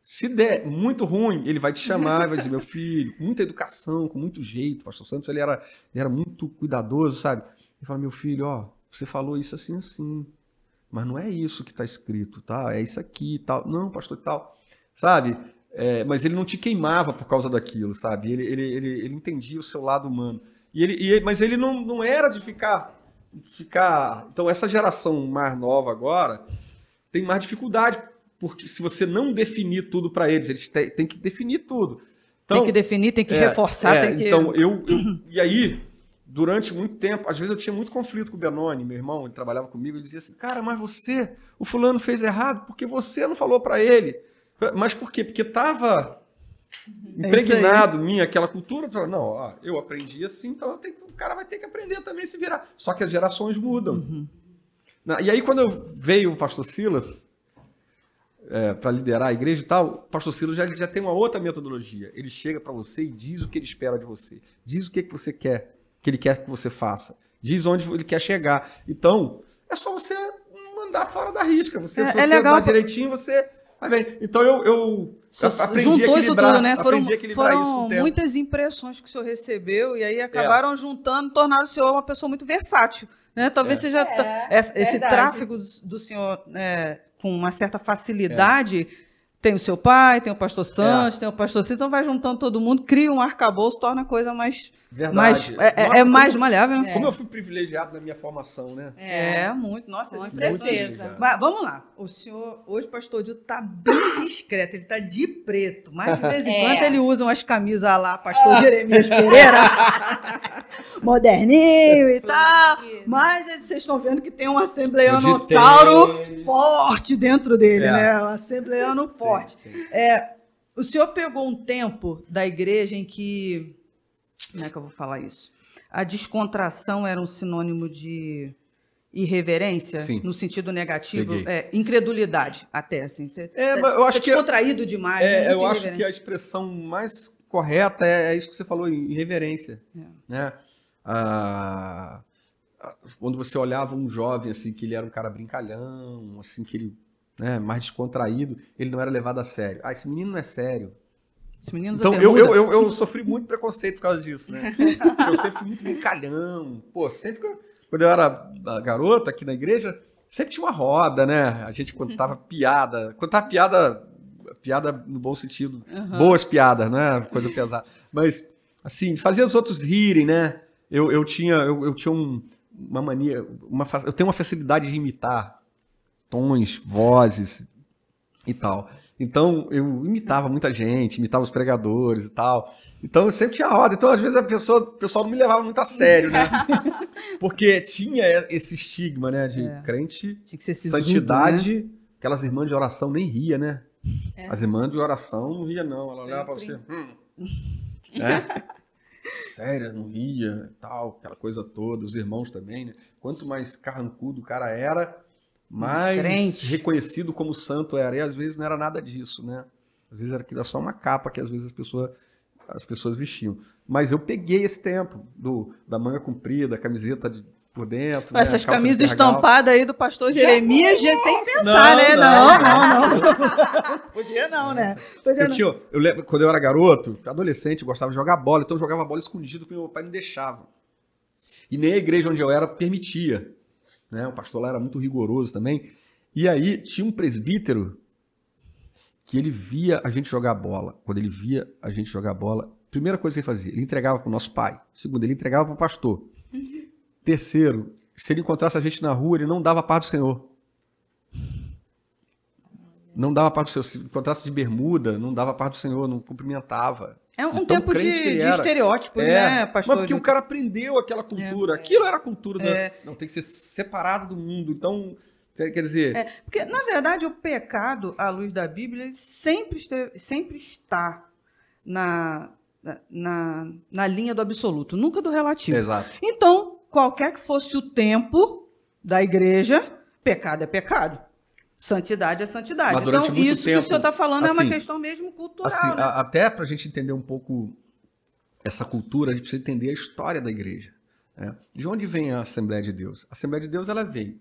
Se der muito ruim, ele vai te chamar, vai dizer, meu filho, com muita educação, com muito jeito. O pastor Santos, ele era muito cuidadoso, sabe? Ele fala, meu filho, ó, você falou isso assim, assim, mas não é isso que está escrito, tá? É isso aqui e tal. Não, pastor e tal, sabe? Mas ele não te queimava por causa daquilo, sabe? Ele entendia o seu lado humano. Mas ele não era de ficar... Então, essa geração mais nova agora tem mais dificuldade, porque se você não definir tudo para eles têm que definir tudo. Então, tem que definir, tem que reforçar, tem que... Então, e aí, durante muito tempo, às vezes eu tinha muito conflito com o Benoni, meu irmão, ele trabalhava comigo, ele dizia assim, cara, mas o fulano fez errado porque você não falou para ele. Mas por quê? Porque estava impregnado em mim aquela cultura. Não, ó, eu aprendi assim, então o cara vai ter que aprender também a se virar. Só que as gerações mudam. Uhum. E aí, quando veio o pastor Silas... para liderar a igreja e tal, o pastor Silas já tem uma outra metodologia. Ele chega para você e diz o que ele espera de você. Diz o que você quer, que ele quer que você faça. Diz onde ele quer chegar. Então, é só você mandar fora da risca. Você legal, direitinho, você... Vai bem. Então, eu aprendi a equilibrar, isso tudo, né? Foram isso com o tempo. Muitas impressões que o senhor recebeu e aí acabaram juntando, tornaram o senhor uma pessoa muito versátil. Né? Talvez seja esse tráfego do senhor com uma certa facilidade. Tem o seu pai, tem o pastor Santos, tem o pastor Cito, então vai juntando todo mundo, cria um arcabouço, torna a coisa mais... Verdade. Mais maleável, né? Como eu fui privilegiado na minha formação, né? Muito. Nossa, com certeza. Mas vamos lá. O senhor, hoje, pastor Dilton, está bem discreto, ele está de preto, mas de vez em quando ele usa umas camisas lá, pastor Jeremias Pereira, moderninho e tal, mas vocês estão vendo que tem um assembleianossauro forte dentro dele, né? Um assembleiano forte. O senhor pegou um tempo da igreja em que... Como é que eu vou falar isso? A descontração era um sinônimo de irreverência? Sim. No sentido negativo? Incredulidade, até, assim. Eu acho que descontraído demais. Eu acho que a expressão mais correta é isso que você falou, irreverência. Né? Quando você olhava um jovem, assim, que ele era um cara brincalhão, assim, que ele... mais descontraído, ele não era levado a sério. Esse menino não é sério. Então, eu sofri muito preconceito por causa disso, né? Eu sempre fui muito brincalhão. Pô, sempre quando eu era garoto aqui na igreja, sempre tinha uma roda, né? A gente contava piada. Contava piada no bom sentido. Boas piadas, né? Coisa pesada. Mas, assim, de fazer os outros rirem, né? Eu tinha uma mania... Eu tenho uma facilidade de imitar tons, vozes e tal. Então, eu imitava muita gente, imitava os pregadores e tal. Então, eu sempre tinha roda. Então, às vezes, o pessoal não me levava muito a sério, né? Porque tinha esse estigma, né? De crente, tinha que ser santidade. Né? Aquelas irmãs de oração nem ria, né? As irmãs de oração não ria, não. Ela olhava pra você... Séria, não ria, tal, aquela coisa toda. Os irmãos também, né? Quanto mais carrancudo o cara era... mais reconhecido como santo era. E às vezes não era nada disso, né? Às vezes era só uma capa que às vezes as pessoas vestiam. Mas eu peguei esse tempo da manga comprida, camiseta por dentro. Essas camisas estampadas aí do pastor Jeremias, sem pensar, né? Não. Podia não, né? Eu lembro, quando eu era garoto, adolescente, eu gostava de jogar bola, então eu jogava bola escondido porque meu pai não deixava. E nem a igreja onde eu era permitia. Né? O pastor lá era muito rigoroso também. E aí tinha um presbítero que ele via a gente jogar bola. Quando ele via a gente jogar bola, primeira coisa que ele fazia, ele entregava para o nosso pai. Segundo, ele entregava para o pastor. Terceiro, se ele encontrasse a gente na rua, ele não dava a paz do Senhor. Não dava a paz do Senhor. Se encontrasse de bermuda, não dava a paz do Senhor, não cumprimentava. É um Tão tempo crente que ele de era. estereótipos, né, pastor? Mas porque o cara aprendeu aquela cultura. Aquilo era a cultura. Não, tem que ser separado do mundo. Então, quer dizer... Porque, na verdade, o pecado, à luz da Bíblia, ele sempre está na linha do absoluto, nunca do relativo. Exato. Então, qualquer que fosse o tempo da igreja, pecado é pecado. Santidade é santidade. Então, isso que o senhor está falando é uma questão mesmo cultural. Assim, né? Até para a gente entender um pouco essa cultura, a gente precisa entender a história da igreja. Né? De onde vem a Assembleia de Deus? A Assembleia de Deus ela veio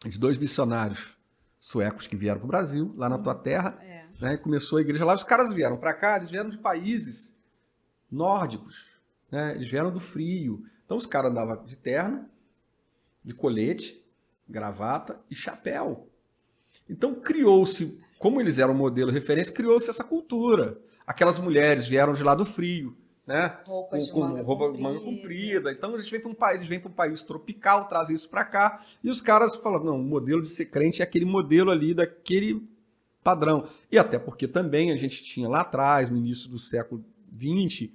de 2 missionários suecos que vieram para o Brasil, lá na tua terra, né? E começou a igreja lá. Os caras vieram para cá, eles vieram de países nórdicos, né? Eles vieram do frio. Então os caras andavam de terno, de colete, gravata e chapéu. Então criou-se, como eles eram modelo referência, criou-se essa cultura. Aquelas mulheres vieram de lá do frio, né? Roupa de manga comprida. Então eles vêm para um país tropical, trazem isso para cá, e os caras falam, não, o modelo de ser crente é aquele modelo ali, daquele padrão. E até porque também a gente tinha lá atrás, no início do século XX,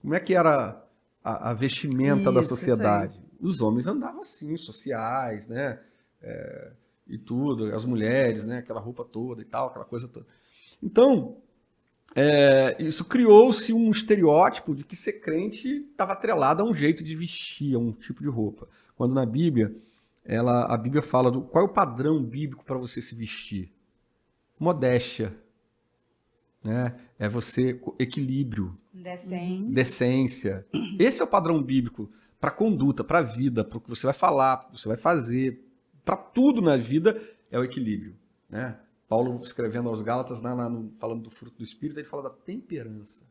como é que era a vestimenta da sociedade? Os homens andavam assim, sociais, né? E tudo, as mulheres, né? Aquela roupa toda e tal, aquela coisa toda. Então, isso criou-se um estereótipo de que ser crente estava atrelado a um jeito de vestir, a um tipo de roupa. Quando na Bíblia, a Bíblia fala qual é o padrão bíblico para você se vestir? Modéstia, né? É você equilíbrio, decência. Esse é o padrão bíblico para a conduta, para a vida, para o que você vai falar, para o que você vai fazer. Para tudo na vida é o equilíbrio, né? Paulo, escrevendo aos Gálatas, falando do fruto do Espírito, ele fala da temperança,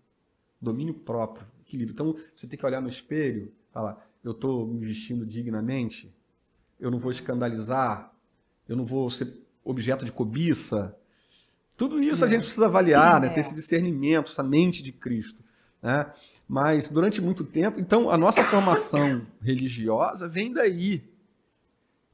domínio próprio, equilíbrio. Então, você tem que olhar no espelho e falar, eu estou me vestindo dignamente, eu não vou escandalizar, eu não vou ser objeto de cobiça. Tudo isso a gente precisa avaliar, né? Ter esse discernimento, essa mente de Cristo, né? Mas, durante muito tempo, então, a nossa formação religiosa vem daí.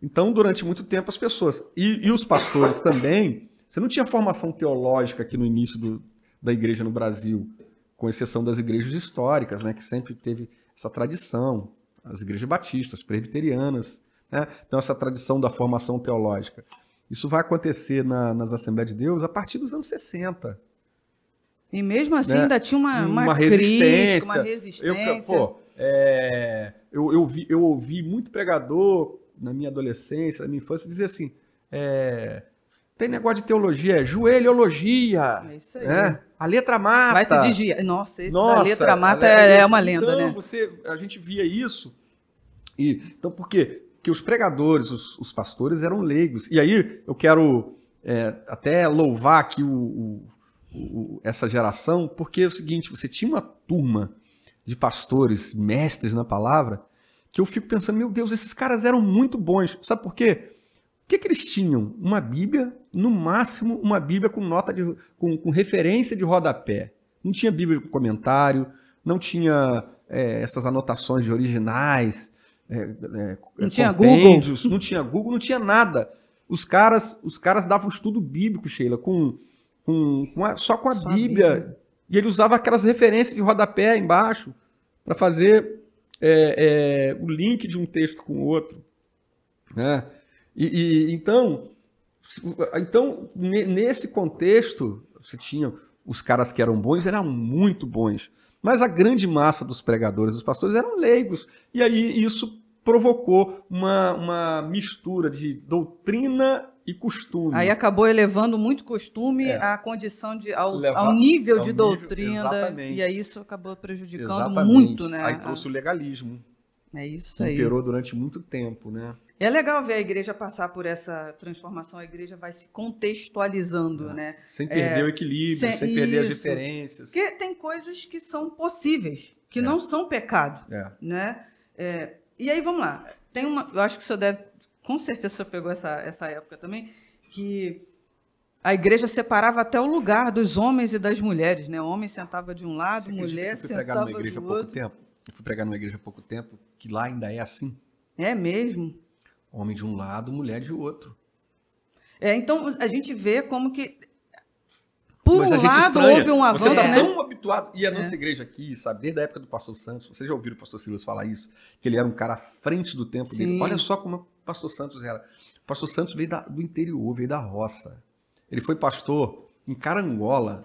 Então, durante muito tempo, as pessoas, e os pastores também, você não tinha formação teológica aqui no início da igreja no Brasil, com exceção das igrejas históricas, né, que sempre teve essa tradição, as igrejas batistas, presbiterianas, né, então essa tradição da formação teológica. Isso vai acontecer nas Assembleias de Deus a partir dos anos 60. E mesmo assim, né, ainda tinha uma resistência. Crítica, uma resistência. Eu ouvi muito pregador na minha adolescência, na minha infância, dizer assim, tem negócio de teologia, joelhologia. É isso aí. Né? A letra mata. Vai se desviar. Nossa, a letra mata é uma lenda, então, né? A gente via isso. Então, por quê? Porque os pregadores, os pastores eram leigos. E aí eu quero até louvar aqui essa geração, porque é o seguinte, você tinha uma turma de pastores, mestres na palavra, que eu fico pensando, meu Deus, esses caras eram muito bons. Sabe por quê? O que eles tinham? Uma Bíblia, no máximo, uma Bíblia com nota com referência de rodapé. Não tinha Bíblia com comentário, não tinha essas anotações de originais, não tinha Google, não tinha Google, não tinha nada. Os caras davam estudo bíblico, Sheila, só com a Bíblia. E ele usava aquelas referências de rodapé embaixo para fazer o link de um texto com o outro, né? Então, nesse contexto, você tinha os caras que eram bons, eram muito bons, mas a grande massa dos pregadores, dos pastores, eram leigos, e aí isso provocou uma mistura de doutrina e costume. Aí acabou elevando muito costume à condição ao nível de doutrina, exatamente. E aí isso acabou prejudicando muito, né? Aí trouxe o legalismo. É isso aí. Imperou durante muito tempo, né? É legal ver a igreja passar por essa transformação, a igreja vai se contextualizando, né? Sem perder o equilíbrio, sem perder as referências. Porque tem coisas que são possíveis, que não são pecado, né? E aí, vamos lá. Eu acho que o senhor deve, com certeza o senhor pegou essa época também, que a igreja separava até o lugar dos homens e das mulheres, né? O homem sentava de um lado, mulher sentava do outro. Eu fui pregar numa igreja há pouco tempo, que lá ainda é assim. É mesmo? Homem de um lado, mulher de outro. Então, a gente vê como que, por Mas um a gente lado, estranha. houve um avanço, Você está né? tão habituado. E a nossa igreja aqui, sabe, desde a época do pastor Santos, vocês já ouviram o pastor Silas falar isso? Que ele era um cara à frente do tempo dele. Sim. Olha só como o pastor Santos era. O pastor Santos veio do interior, veio da roça. Ele foi pastor em Carangola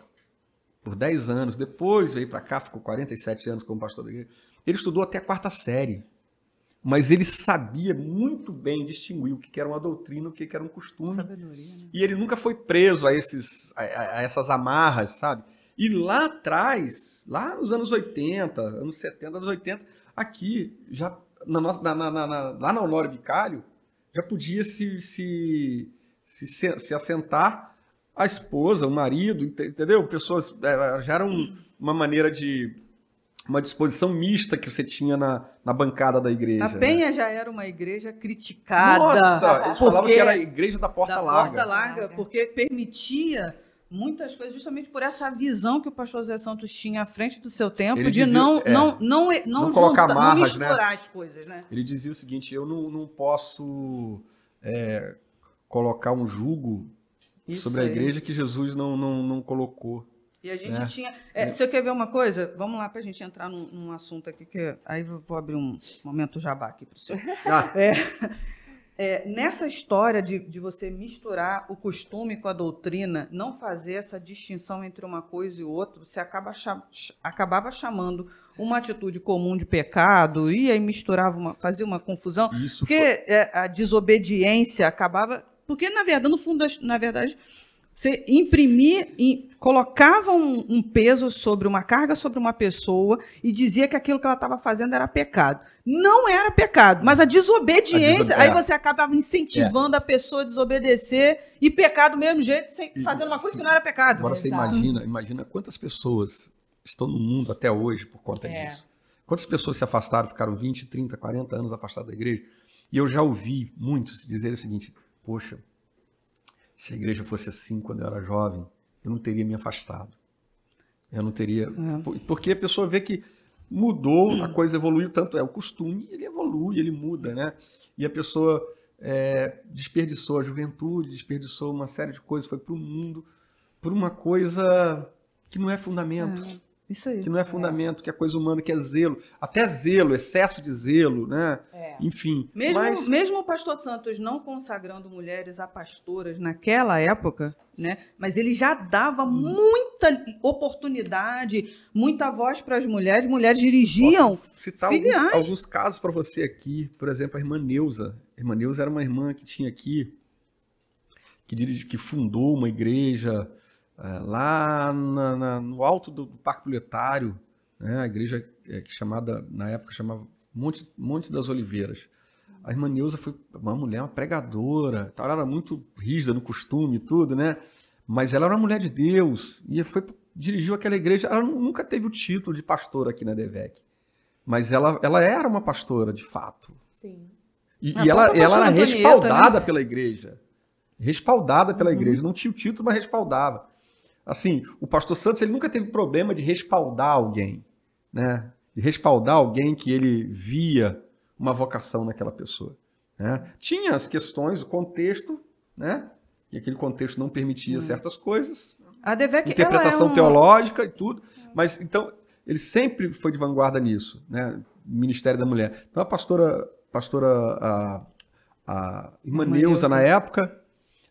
por 10 anos. Depois veio para cá, ficou 47 anos como pastor da igreja. Ele estudou até a 4ª série. Mas ele sabia muito bem distinguir o que era uma doutrina, o que era um costume. Sabedoria, né? E ele nunca foi preso a essas amarras, sabe? E lá atrás, lá nos anos 80, anos 70, anos 80, aqui, já lá na Honório Bicalho, já podia se assentar a esposa, o marido, entendeu? Pessoas, já era uma maneira de... uma disposição mista que você tinha na bancada da igreja. A Penha, né, já era uma igreja criticada. Nossa, eles falavam que era a igreja da porta larga. Porta larga, porque permitia muitas coisas, justamente por essa visão que o pastor Zé Santos tinha à frente do seu tempo, Ele de dizia, não colocar não amarras, né? misturar as coisas, né? Ele dizia o seguinte: eu não posso colocar um jugo sobre a igreja que Jesus não colocou. E a gente tinha... Você quer ver uma coisa? Vamos lá para a gente entrar num assunto aqui, que aí eu vou abrir um momento jabá aqui para o senhor. Nessa história de você misturar o costume com a doutrina, não fazer essa distinção entre uma coisa e outra, você acabava chamando uma atitude comum de pecado, e aí fazia uma confusão, porque a desobediência acabava... Porque, na verdade, no fundo, você colocava um peso sobre uma carga sobre uma pessoa e dizia que aquilo que ela estava fazendo era pecado. Não era pecado, mas a desobediência, aí você acabava incentivando a pessoa a desobedecer e pecar do mesmo jeito, fazendo uma coisa que não era pecado. Agora você imagina quantas pessoas estão no mundo até hoje por conta disso. Quantas pessoas se afastaram, ficaram 20, 30, 40 anos afastadas da igreja? E eu já ouvi muitos dizerem o seguinte: poxa, se a igreja fosse assim quando eu era jovem, eu não teria me afastado. Eu não teria... Porque a pessoa vê que mudou, a coisa evoluiu, tanto o costume, ele evolui, ele muda, né? E a pessoa desperdiçou a juventude, desperdiçou uma série de coisas, foi para o mundo, por uma coisa que não é fundamento. Isso aí. Que não é fundamento, que é coisa humana, que é zelo. Até zelo, excesso de zelo, né? Enfim. Mesmo o pastor Santos não consagrando mulheres a pastoras naquela época, né? Mas ele já dava muita oportunidade, muita voz para as mulheres dirigiam. Posso citar alguns casos para você aqui. Por exemplo, a irmã Neuza. A irmã Neuza era uma irmã que tinha aqui, que fundou uma igreja lá no alto do Parque Proletário, né? A igreja na época chamava Monte das Oliveiras. A irmã Neuza foi uma mulher, uma pregadora, ela era muito rígida no costume e tudo, né? Mas ela era uma mulher de Deus e dirigiu aquela igreja. Ela nunca teve o título de pastora aqui na DEVEC, mas ela era uma pastora de fato. Sim. E ela era respaldada, né, pela igreja. Respaldada pela igreja. Não tinha o título, mas respaldava. Assim, o pastor Santos ele nunca teve problema de respaldar alguém, né? De respaldar alguém que ele via uma vocação naquela pessoa, né? Tinha as questões, o contexto, né? E aquele contexto não permitia certas coisas, a DEVEC, interpretação teológica e tudo, mas então ele sempre foi de vanguarda nisso, né? Ministério da Mulher. Então a pastora irmã Neuza na época,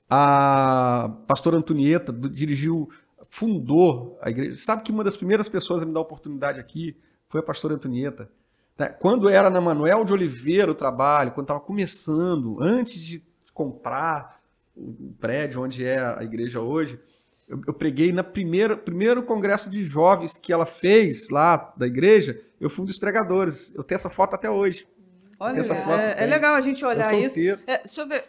a pastora Antonieta fundou a igreja. Sabe que uma das primeiras pessoas a me dar oportunidade aqui foi a pastora Antonieta. Quando era na Manuel de Oliveira o trabalho, quando estava começando, antes de comprar o prédio onde é a igreja hoje, eu preguei no primeiro congresso de jovens que ela fez lá da igreja. Eu fui um dos pregadores. Eu tenho essa foto até hoje. Olha, é legal a gente olhar isso. Deixa eu ver.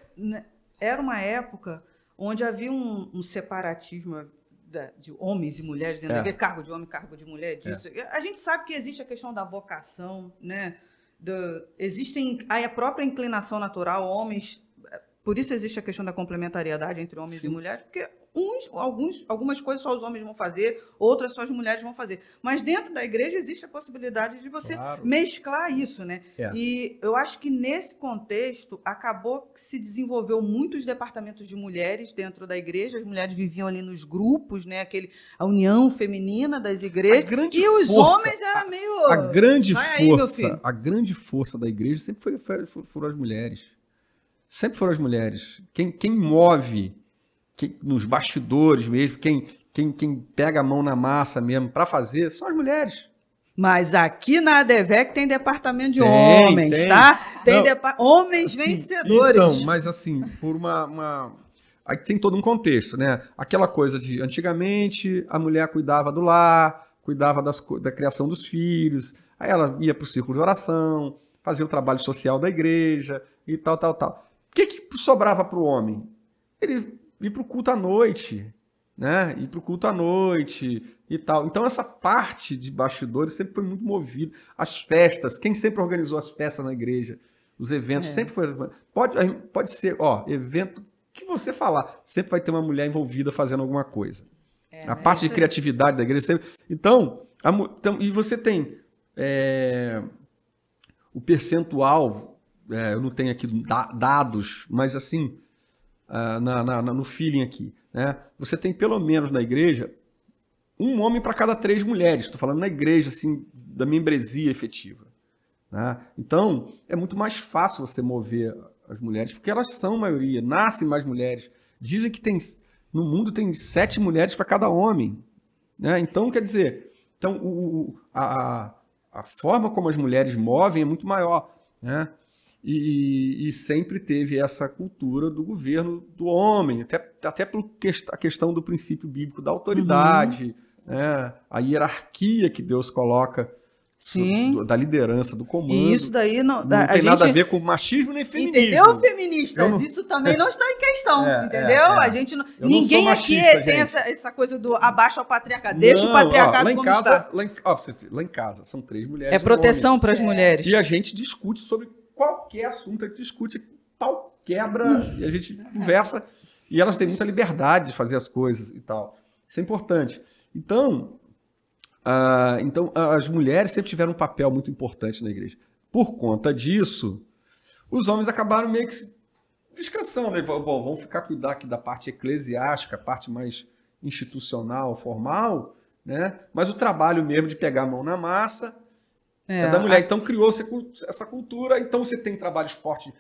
Era uma época onde havia um separatismo de homens e mulheres dentro da igreja, cargo de homem, cargo de mulher. Disso. A gente sabe que existe a questão da vocação, né? Existem a própria inclinação natural, homens. Por isso existe a questão da complementariedade entre homens e mulheres, porque algumas coisas só os homens vão fazer, outras só as mulheres vão fazer. Mas dentro da igreja existe a possibilidade de você mesclar isso, né? E eu acho que nesse contexto acabou que se desenvolveu muitos departamentos de mulheres dentro da igreja. As mulheres viviam ali nos grupos, né? A união feminina das igrejas. E os homens eram meio... A grande força da igreja sempre foram as mulheres. Sempre foram as mulheres. Quem move nos bastidores mesmo, quem pega a mão na massa mesmo para fazer, são as mulheres. Mas aqui na ADVEC tem departamento de homens, tá? Tem homens assim, vencedores. Então, mas assim, por aí tem todo um contexto, né? Aquela coisa de, antigamente, a mulher cuidava do lar, cuidava da criação dos filhos, aí ela ia para o círculo de oração, fazia o trabalho social da igreja e tal. O que sobrava para o homem? Ele ir para o culto à noite, né? Ir para o culto à noite e tal. Então, essa parte de bastidores sempre foi muito movida. As festas, quem sempre organizou as festas na igreja, os eventos, sempre foi... Pode ser, evento que você falar, sempre vai ter uma mulher envolvida fazendo alguma coisa. A parte de criatividade da igreja sempre... Então, e você tem o percentual, eu não tenho aqui dados, mas assim... no feeling aqui, né? Você tem pelo menos na igreja um homem para cada 3 mulheres. Estou falando na igreja, assim, da membresia efetiva, né? Então, é muito mais fácil você mover as mulheres, porque elas são a maioria, nascem mais mulheres. Dizem que no mundo tem 7 mulheres para cada homem, né? Então, quer dizer, a forma como as mulheres movem é muito maior, né? E sempre teve essa cultura do governo do homem, até por a questão do princípio bíblico da autoridade, né? A hierarquia que Deus coloca da liderança, do comando. E isso daí não tem nada a ver com machismo nem feminismo. Entendeu, feministas? Isso também não está em questão, entendeu? A gente ninguém aqui tem essa coisa do abaixo ao patriarcado. Deixa o patriarcado como está. Lá em casa são 3 mulheres. É proteção para as mulheres. E a gente discute sobre qualquer assunto, a gente discute tal quebra, e a gente conversa, e elas têm muita liberdade de fazer as coisas e tal. Isso é importante. Então, as mulheres sempre tiveram um papel muito importante na igreja. Por conta disso, os homens acabaram meio que descansando. Né? Bom, vamos cuidar aqui da parte eclesiástica, a parte mais institucional, formal, né? Mas o trabalho mesmo de pegar a mão na massa é da mulher. Então criou-se essa cultura. Então você tem trabalhos fortes,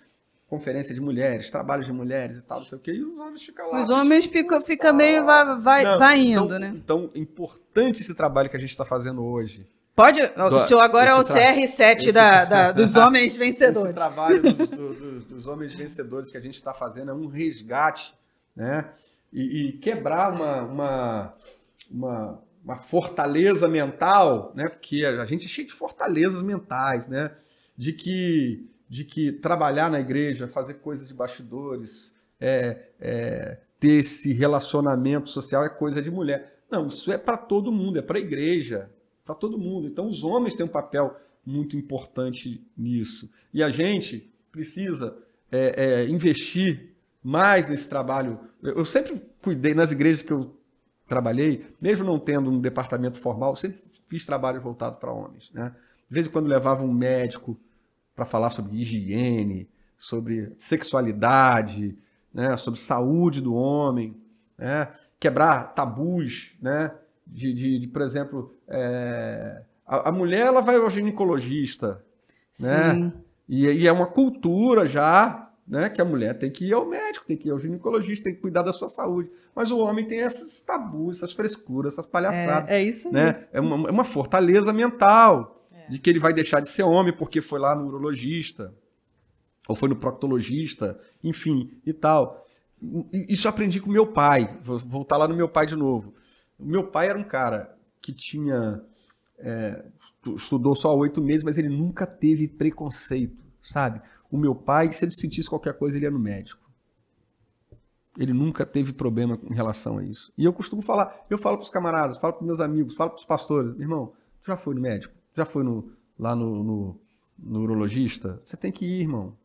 conferência de mulheres, trabalho de mulheres e tal, não sei o quê, e os homens ficam lá. Os homens ficam meio vai indo, né? Então, é importante esse trabalho que a gente está fazendo hoje. O senhor agora é o CR7 dos homens vencedores. Esse trabalho dos homens vencedores que a gente está fazendo é um resgate, né? E quebrar uma fortaleza mental, né? Porque a gente é cheio de fortalezas mentais, né? De que trabalhar na igreja, fazer coisas de bastidores, ter esse relacionamento social é coisa de mulher. Não, isso é para todo mundo, é para a igreja, para todo mundo. Então os homens têm um papel muito importante nisso. E a gente precisa investir mais nesse trabalho. Eu sempre cuidei nas igrejas que eu trabalhei, mesmo não tendo um departamento formal, sempre fiz trabalho voltado para homens, né? De vez em quando levava um médico para falar sobre higiene, sobre sexualidade, né? Sobre saúde do homem, né? Quebrar tabus, né? Por exemplo, a mulher ela vai ao ginecologista, né? E é uma cultura já, né? Que a mulher tem que ir ao médico, tem que ir ao ginecologista, tem que cuidar da sua saúde. Mas o homem tem esses tabus, essas frescuras, essas palhaçadas. É isso mesmo. Né? É uma fortaleza mental de que ele vai deixar de ser homem porque foi lá no urologista, ou foi no proctologista, enfim, e tal. Isso eu aprendi com meu pai. Vou voltar lá no meu pai de novo. O meu pai era um cara que estudou só 8 meses, mas ele nunca teve preconceito, sabe? O meu pai, se ele sentisse qualquer coisa, ele ia no médico. Ele nunca teve problema em relação a isso. E eu costumo falar, eu falo para os camaradas, falo para meus amigos, falo para os pastores, irmão, tu já foi no médico? Já foi lá no urologista? Você tem que ir, irmão.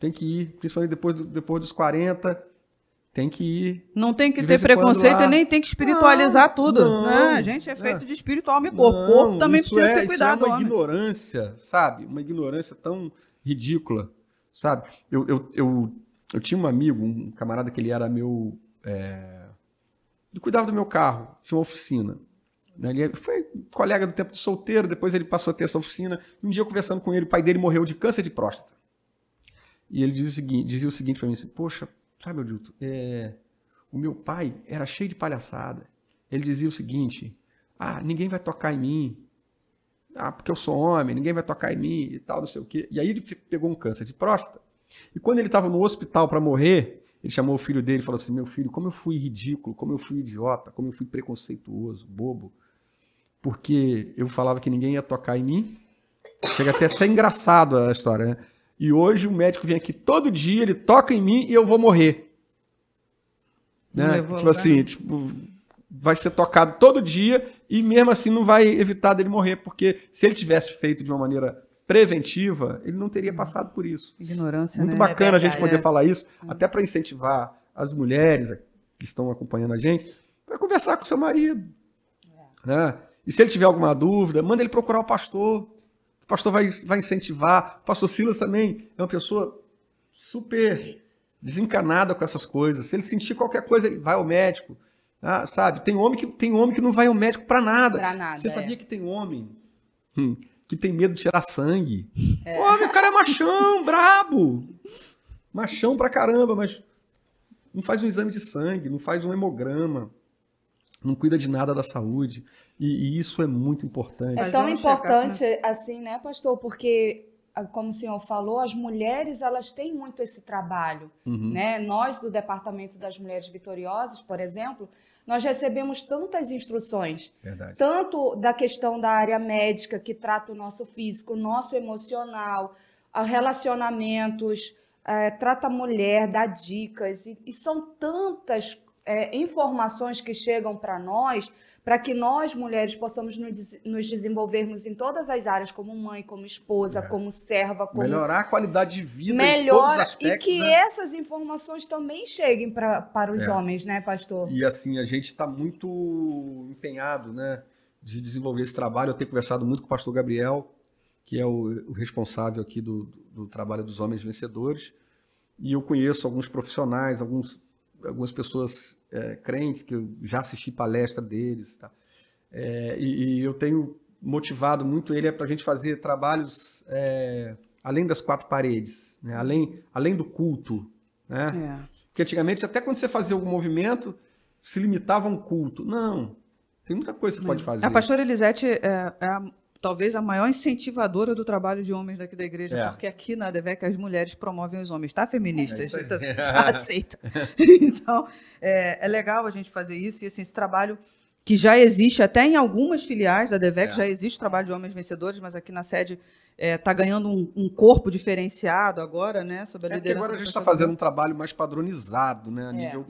Tem que ir, principalmente depois dos 40. tem que ir. Não tem que de ter vez em quando preconceito lá. e nem tem que espiritualizar tudo. não. Né? A gente é feito de espírito, alma e corpo. O Não, corpo também isso precisa ser isso cuidado. é uma homem. ignorância, sabe? Uma ignorância tão ridícula, sabe? Eu tinha um amigo, um camarada que ele era meu... Ele cuidava do meu carro, tinha uma oficina. Né? Ele foi colega do tempo de solteiro, depois ele passou a ter essa oficina. Um dia, conversando com ele, o pai dele morreu de câncer de próstata. E ele dizia o seguinte para mim, assim, poxa, sabe, Odilto, o meu pai era cheio de palhaçada. Ele dizia o seguinte, ninguém vai tocar em mim, porque eu sou homem, ninguém vai tocar em mim e tal, não sei o quê. E aí ele pegou um câncer de próstata. E quando ele estava no hospital para morrer, ele chamou o filho dele e falou assim, meu filho, como eu fui ridículo, como eu fui idiota, como eu fui preconceituoso, bobo, porque eu falava que ninguém ia tocar em mim. Chega até a ser engraçado a história, né? E hoje o médico vem aqui todo dia, ele toca em mim e eu vou morrer. Né? Tipo assim, vai ser tocado todo dia e mesmo assim não vai evitar dele morrer, porque se ele tivesse feito de uma maneira preventiva, ele não teria passado por isso. Ignorância, Muito né? bacana a gente poder falar isso, até para incentivar as mulheres que estão acompanhando a gente, para conversar com o seu marido. Né? E se ele tiver alguma dúvida, manda ele procurar o pastor. O pastor vai incentivar. O pastor Silas também é uma pessoa super desencanada com essas coisas. Se ele sentir qualquer coisa, ele vai ao médico. Sabe? Tem homem que não vai ao médico para nada. Você sabia que tem homem que tem medo de tirar sangue? Homem, o cara é machão, brabo. Machão pra caramba, mas não faz um exame de sangue, não faz um hemograma, não cuida de nada da saúde. E isso é muito importante. É tão importante assim, né, pastor? Porque, como o senhor falou, as mulheres, elas têm muito esse trabalho. Né? Nós, do Departamento das Mulheres Vitoriosas, por exemplo, nós recebemos tantas instruções. Verdade. Tanto da questão da área médica, que trata o nosso físico, o nosso emocional, relacionamentos, trata a mulher, dá dicas. E são tantas informações que chegam para nós, para que nós, mulheres, possamos nos desenvolvermos em todas as áreas, como mãe, como esposa, como serva. Como... Melhorar a qualidade de vida em todos os aspectos. E que essas informações também cheguem para os homens, né, pastor? E assim, a gente está muito empenhado, né, de desenvolver esse trabalho. Eu tenho conversado muito com o pastor Gabriel, que é o responsável aqui do trabalho dos homens vencedores. E eu conheço alguns profissionais, algumas pessoas crentes, que eu já assisti palestra deles. Tá? E eu tenho motivado muito ele para a gente fazer trabalhos além das quatro paredes, né? além do culto. Né? Porque antigamente, até quando você fazia algum movimento, se limitava a um culto. Não, tem muita coisa que você pode fazer. A pastora Elisete talvez a maior incentivadora do trabalho de homens daqui da igreja, porque aqui na ADVEC as mulheres promovem os homens, tá, feministas? Aceita. Então, é legal a gente fazer isso, e assim, esse trabalho que já existe até em algumas filiais da ADVEC, já existe o trabalho de homens vencedores, mas aqui na sede está ganhando um corpo diferenciado agora, né, sob a liderança. Agora a gente está fazendo um trabalho mais padronizado, né, a nível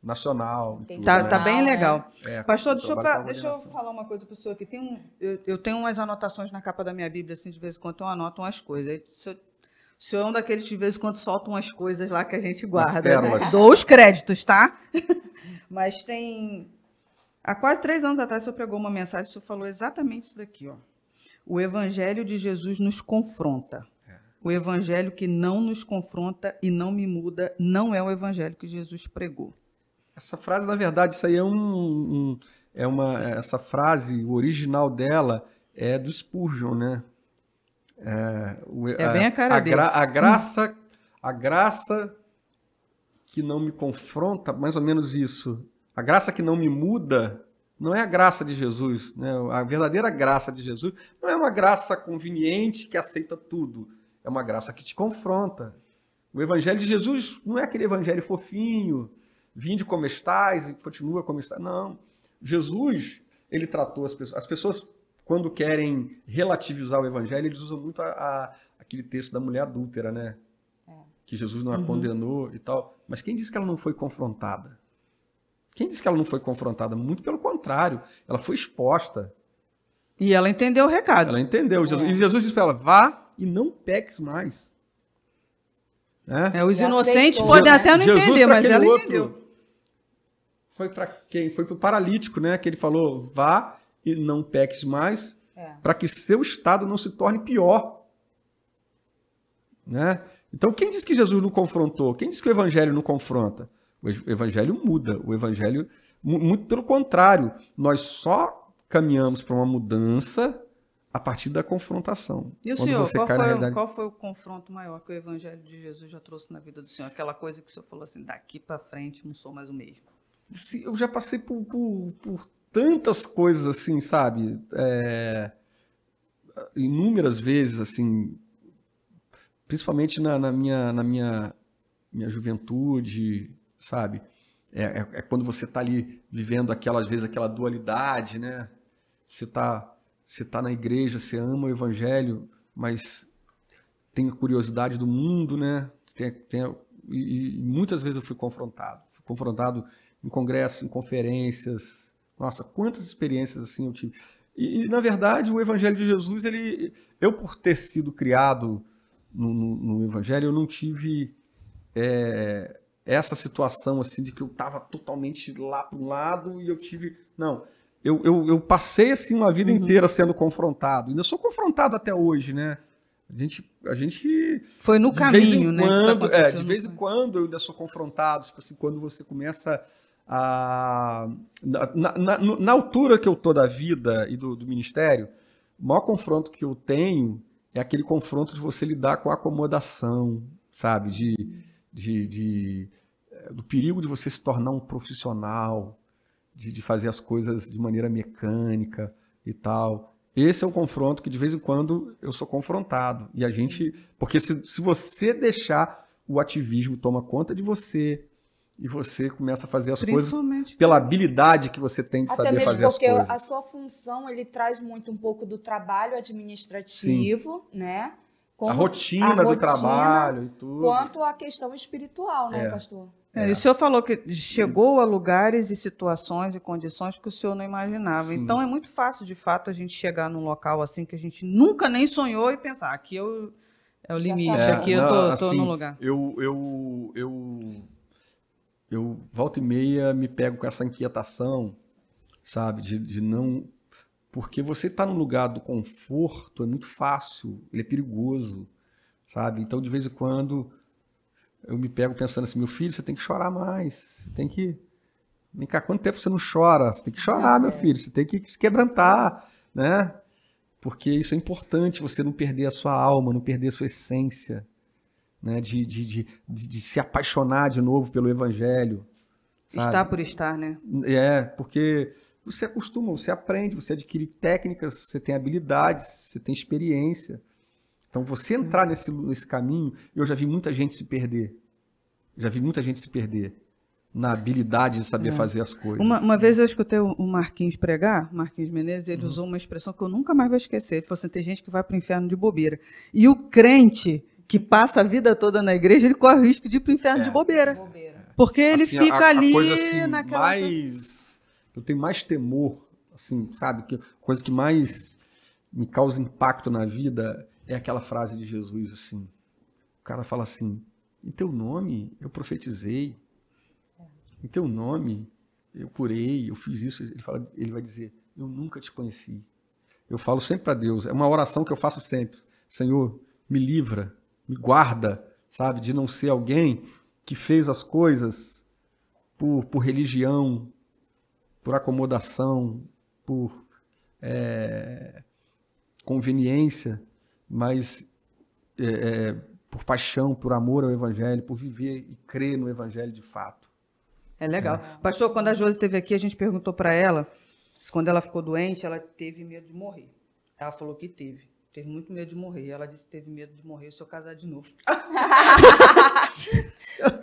nacional. Tá bem legal. Pastor, deixa eu falar uma coisa para o senhor aqui. Eu tenho umas anotações na capa da minha Bíblia, assim, de vez em quando eu anoto umas coisas. O senhor é um daqueles que de vez em quando soltam umas coisas lá que a gente guarda. Né? Dou os créditos, tá? Mas há quase 3 anos atrás, o senhor pregou uma mensagem, o senhor falou exatamente isso daqui, ó. O Evangelho de Jesus nos confronta. O Evangelho que não nos confronta e não me muda não é o Evangelho que Jesus pregou. Essa frase, na verdade, isso aí essa frase, o original dela é do Spurgeon, né? Bem a cara dele. A graça que não me confronta, mais ou menos isso. A graça que não me muda não é a graça de Jesus, né? A verdadeira graça de Jesus não é uma graça conveniente que aceita tudo. É uma graça que te confronta. O Evangelho de Jesus não é aquele evangelho fofinho, vinde como estais e continua como está. Não. Jesus, ele tratou as pessoas. As pessoas, quando querem relativizar o evangelho, eles usam muito aquele texto da mulher adúltera, né? Que Jesus não a condenou e tal. Mas quem disse que ela não foi confrontada? Quem disse que ela não foi confrontada? Muito pelo contrário. Ela foi exposta. E ela entendeu o recado. Ela entendeu. E Jesus disse para ela, vá e não peques mais. Né? Os Já inocentes aceitou, podem né? até não Jesus entender, pra mas aquele ela outro, entendeu. Foi para quem? Foi para o paralítico, né? Que ele falou, vá e não peques mais, para que seu estado não se torne pior. Né? Então, quem diz que Jesus não confrontou? Quem diz que o evangelho não confronta? O evangelho muda. O evangelho, muito pelo contrário, nós só caminhamos para uma mudança a partir da confrontação. E o Quando senhor, você cai na realidade... qual foi o confronto maior que o evangelho de Jesus já trouxe na vida do senhor? Aquela coisa que o senhor falou assim, daqui para frente não sou mais o mesmo. Eu já passei por tantas coisas assim, sabe? Inúmeras vezes, assim, principalmente na minha juventude, sabe? É quando você está ali vivendo às vezes aquela dualidade, né? Você tá na igreja, você ama o evangelho, mas tem a curiosidade do mundo, né? E muitas vezes eu fui confrontado. Em congressos, em conferências. Nossa, quantas experiências assim eu tive. E na verdade, o Evangelho de Jesus, eu por ter sido criado no Evangelho, eu não tive essa situação assim de que eu estava totalmente lá para um lado e eu tive... Não, eu passei assim uma vida inteira sendo confrontado. Ainda sou confrontado até hoje, né? A gente foi no caminho, né? De vez em quando eu ainda sou confrontado, tipo assim, quando você começa na altura que eu tô da vida e do ministério, o maior confronto que eu tenho é aquele confronto de você lidar com a acomodação, sabe? Do perigo de você se tornar um profissional, de fazer as coisas de maneira mecânica e tal. Esse é um confronto que de vez em quando eu sou confrontado. E a gente... Porque se você deixar o ativismo toma conta de você e você começa a fazer as coisas pela habilidade que você tem de saber fazer as coisas. Até mesmo porque a sua função, ele traz muito um pouco do trabalho administrativo, né? A rotina do trabalho e tudo. Quanto à questão espiritual, né, pastor? E o senhor falou que chegou a lugares e situações e condições que o senhor não imaginava. Sim. Então é muito fácil, de fato, a gente chegar num local assim que a gente nunca nem sonhou e pensar, aqui é o limite, aqui eu tô no lugar. Eu volta e meia me pego com essa inquietação, sabe, de não... Porque você está no lugar do conforto, é muito fácil, ele é perigoso, sabe? Então, de vez em quando, eu me pego pensando assim, meu filho, você tem que chorar mais, você tem que... Vem cá, quanto tempo você não chora? Você tem que chorar, meu filho, você tem que se quebrantar, né? Porque isso é importante, você não perder a sua alma, não perder a sua essência, né? De se apaixonar de novo pelo evangelho. Sabe? Estar por estar, né? Porque... Você acostuma, você aprende, você adquire técnicas, você tem habilidades, você tem experiência. Então, você entrar nesse caminho, eu já vi muita gente se perder. Na habilidade de saber fazer as coisas. Uma vez eu escutei o Marquinhos pregar, Marquinhos Menezes, ele usou uma expressão que eu nunca mais vou esquecer. Ele falou assim, tem gente que vai para o inferno de bobeira. E o crente que passa a vida toda na igreja, ele corre o risco de ir para o inferno de bobeira. Porque ele assim, fica ali coisa, assim, naquela... Eu tenho mais temor, assim, sabe? A coisa que mais me causa impacto na vida é aquela frase de Jesus, assim. O cara fala assim, em teu nome eu profetizei, em teu nome eu curei, eu fiz isso. Ele vai dizer, eu nunca te conheci. Eu falo sempre para Deus, é uma oração que eu faço sempre. Senhor, me livra, me guarda, sabe? De não ser alguém que fez as coisas por religião, por acomodação, por conveniência, mas por paixão, por amor ao Evangelho, por viver e crer no Evangelho de fato. É legal. Pastor, quando a Josi esteve aqui, a gente perguntou para ela se quando ela ficou doente, ela teve medo de morrer. Ela falou que teve. Teve muito medo de morrer. Ela disse que teve medo de morrer se eu casar de novo.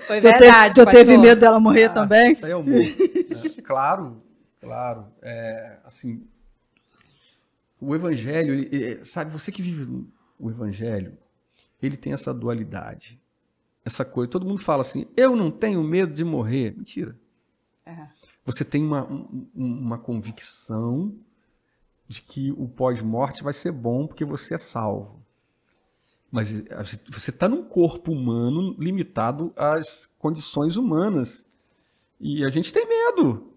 Foi verdade, o senhor teve medo dela morrer também? Isso aí é humor. Claro. Assim, o Evangelho, sabe, você que vive o Evangelho, ele tem essa dualidade, essa coisa. Todo mundo fala assim, eu não tenho medo de morrer. Mentira. Você tem uma convicção de que o pós-morte vai ser bom porque você é salvo. Mas você está num corpo humano limitado às condições humanas. E a gente tem medo.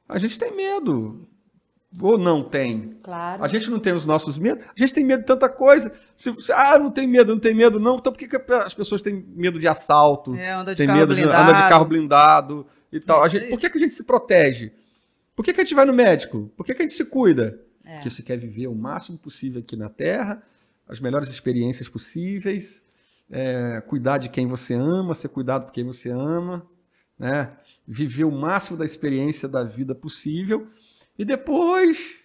A gente tem medo. Ou não tem? Claro. A gente não tem os nossos medos? A gente tem medo de tanta coisa. Não tem medo, não. Então por que as pessoas têm medo de assalto? Anda de tem carro medo blindado. de andar de carro blindado e tal. Por que a gente se protege? Por que a gente vai no médico? Por que a gente se cuida? Porque você quer viver o máximo possível aqui na Terra, as melhores experiências possíveis, cuidar de quem você ama, ser cuidado por quem você ama, né? Viver o máximo da experiência da vida possível e depois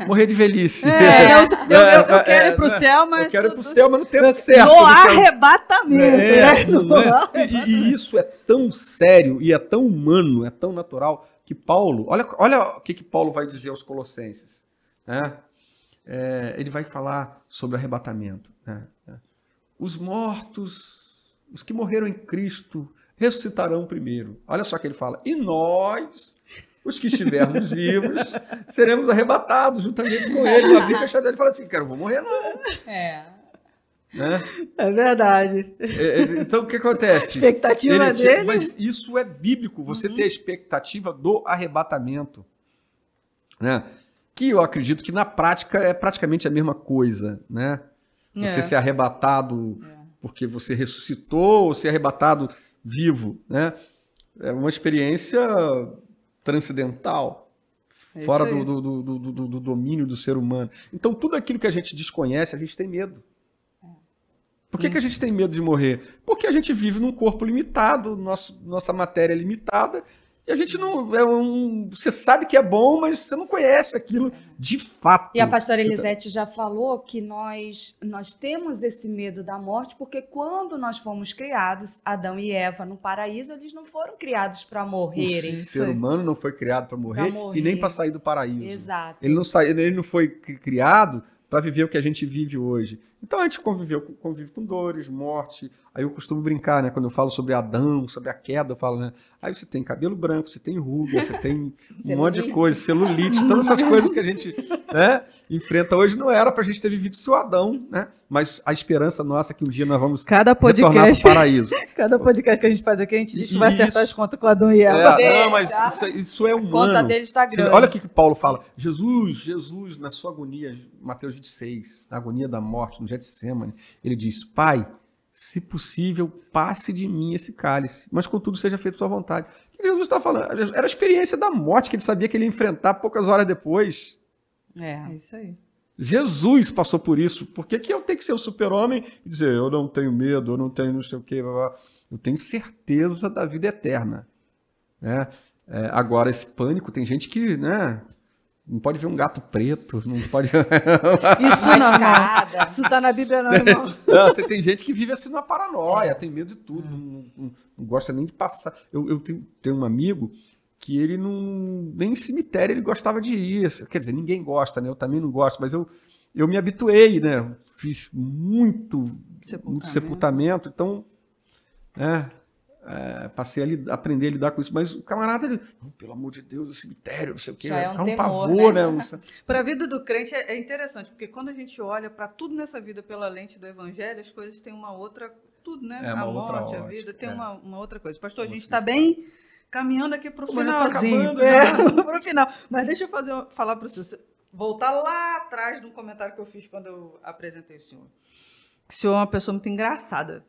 morrer de velhice. Eu quero ir para o céu, mas... Eu quero ir para o céu, mas no tempo certo. No arrebatamento. E isso é tão sério e é tão humano, é tão natural, que Paulo... Olha o que Paulo vai dizer aos Colossenses. Né? Ele vai falar sobre arrebatamento. Né? Os mortos, os que morreram em Cristo, ressuscitarão primeiro. Olha só o que ele fala. E nós, os que estivermos vivos, seremos arrebatados juntamente com ele. Abrir e fechar dele e fala assim, cara, eu vou morrer não. Né? É verdade. Então, o que acontece? Expectativa dele. Mas isso é bíblico, você ter a expectativa do arrebatamento. Né? Que eu acredito que na prática é praticamente a mesma coisa. Né? Você ser arrebatado porque você ressuscitou ou ser arrebatado vivo. Né? É uma experiência transcendental, fora do domínio do ser humano. Então, tudo aquilo que a gente desconhece, a gente tem medo. Por que a gente tem medo de morrer? Porque a gente vive num corpo limitado, nossa matéria é limitada, e a gente não... Você sabe que é bom, mas você não conhece aquilo de fato. E a pastora Elisete já falou que nós temos esse medo da morte, porque quando nós fomos criados, Adão e Eva no paraíso, eles não foram criados para morrerem. O ser humano não foi criado para morrer e nem para sair do paraíso. Exato. Ele não foi criado para viver o que a gente vive hoje. Então a gente convive com dores, morte. Aí eu costumo brincar, né? Quando eu falo sobre Adão, sobre a queda, eu falo, né? Aí você tem cabelo branco, você tem ruga, você tem um monte de coisa, celulite, todas essas coisas que a gente, né, enfrenta hoje não era pra gente ter vivido seu Adão, né? Mas a esperança nossa é que um dia nós vamos retornar para o paraíso. Cada podcast que a gente faz aqui, a gente diz que vai acertar as contas com Adão e Eva. Não, mas isso é humano. A conta dele está grande. Olha o que Paulo fala. Jesus, na sua agonia, Mateus 26, na agonia da morte, no Getsemane, ele diz, Pai, se possível, passe de mim esse cálice, mas contudo seja feito a sua vontade. O que Jesus está falando? Era a experiência da morte que ele sabia que ele ia enfrentar poucas horas depois. É isso aí. Jesus passou por isso. Por que eu tenho que ser um super-homem e dizer, eu não tenho medo, eu não tenho não sei o quê, blá, blá. Eu tenho certeza da vida eterna. Né? Agora, esse pânico, tem gente que, né, não pode ver um gato preto, não pode... Isso não. Isso tá na Bíblia não, irmão. Não, você tem gente que vive assim numa paranoia, tem medo de tudo, não gosta nem de passar. Eu tenho um amigo que ele nem em cemitério ele gostava de ir. Quer dizer, ninguém gosta, né? Eu também não gosto, mas eu me habituei, né? Fiz muito sepultamento, então, né? Passei a aprender a lidar com isso. Mas o camarada, ele, pelo amor de Deus, o cemitério, não sei o quê. Já é um temor, pavor, né? Para a vida do crente é interessante, porque quando a gente olha para tudo nessa vida pela lente do evangelho, as coisas têm uma outra... Tudo, né? A morte, a vida, tem uma outra coisa. Pastor, a gente está bem... caminhando aqui para o finalzinho. Para o final. Mas deixa eu falar para você. Voltar lá atrás de um comentário que eu fiz quando eu apresentei o senhor. O senhor é uma pessoa muito engraçada.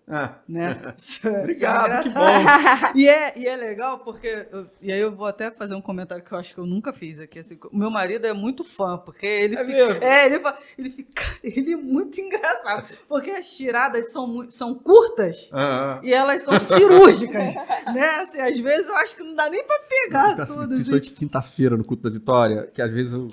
Né? Obrigado, que bom. E é legal porque... E aí eu vou até fazer um comentário que eu acho que eu nunca fiz aqui. Assim, o meu marido é muito fã, porque ele ele é muito engraçado. Porque as tiradas são curtas e elas são cirúrgicas. Né? Assim, às vezes eu acho que não dá nem para pegar tudo. Principalmente quinta-feira, no culto da Vitória, que às vezes eu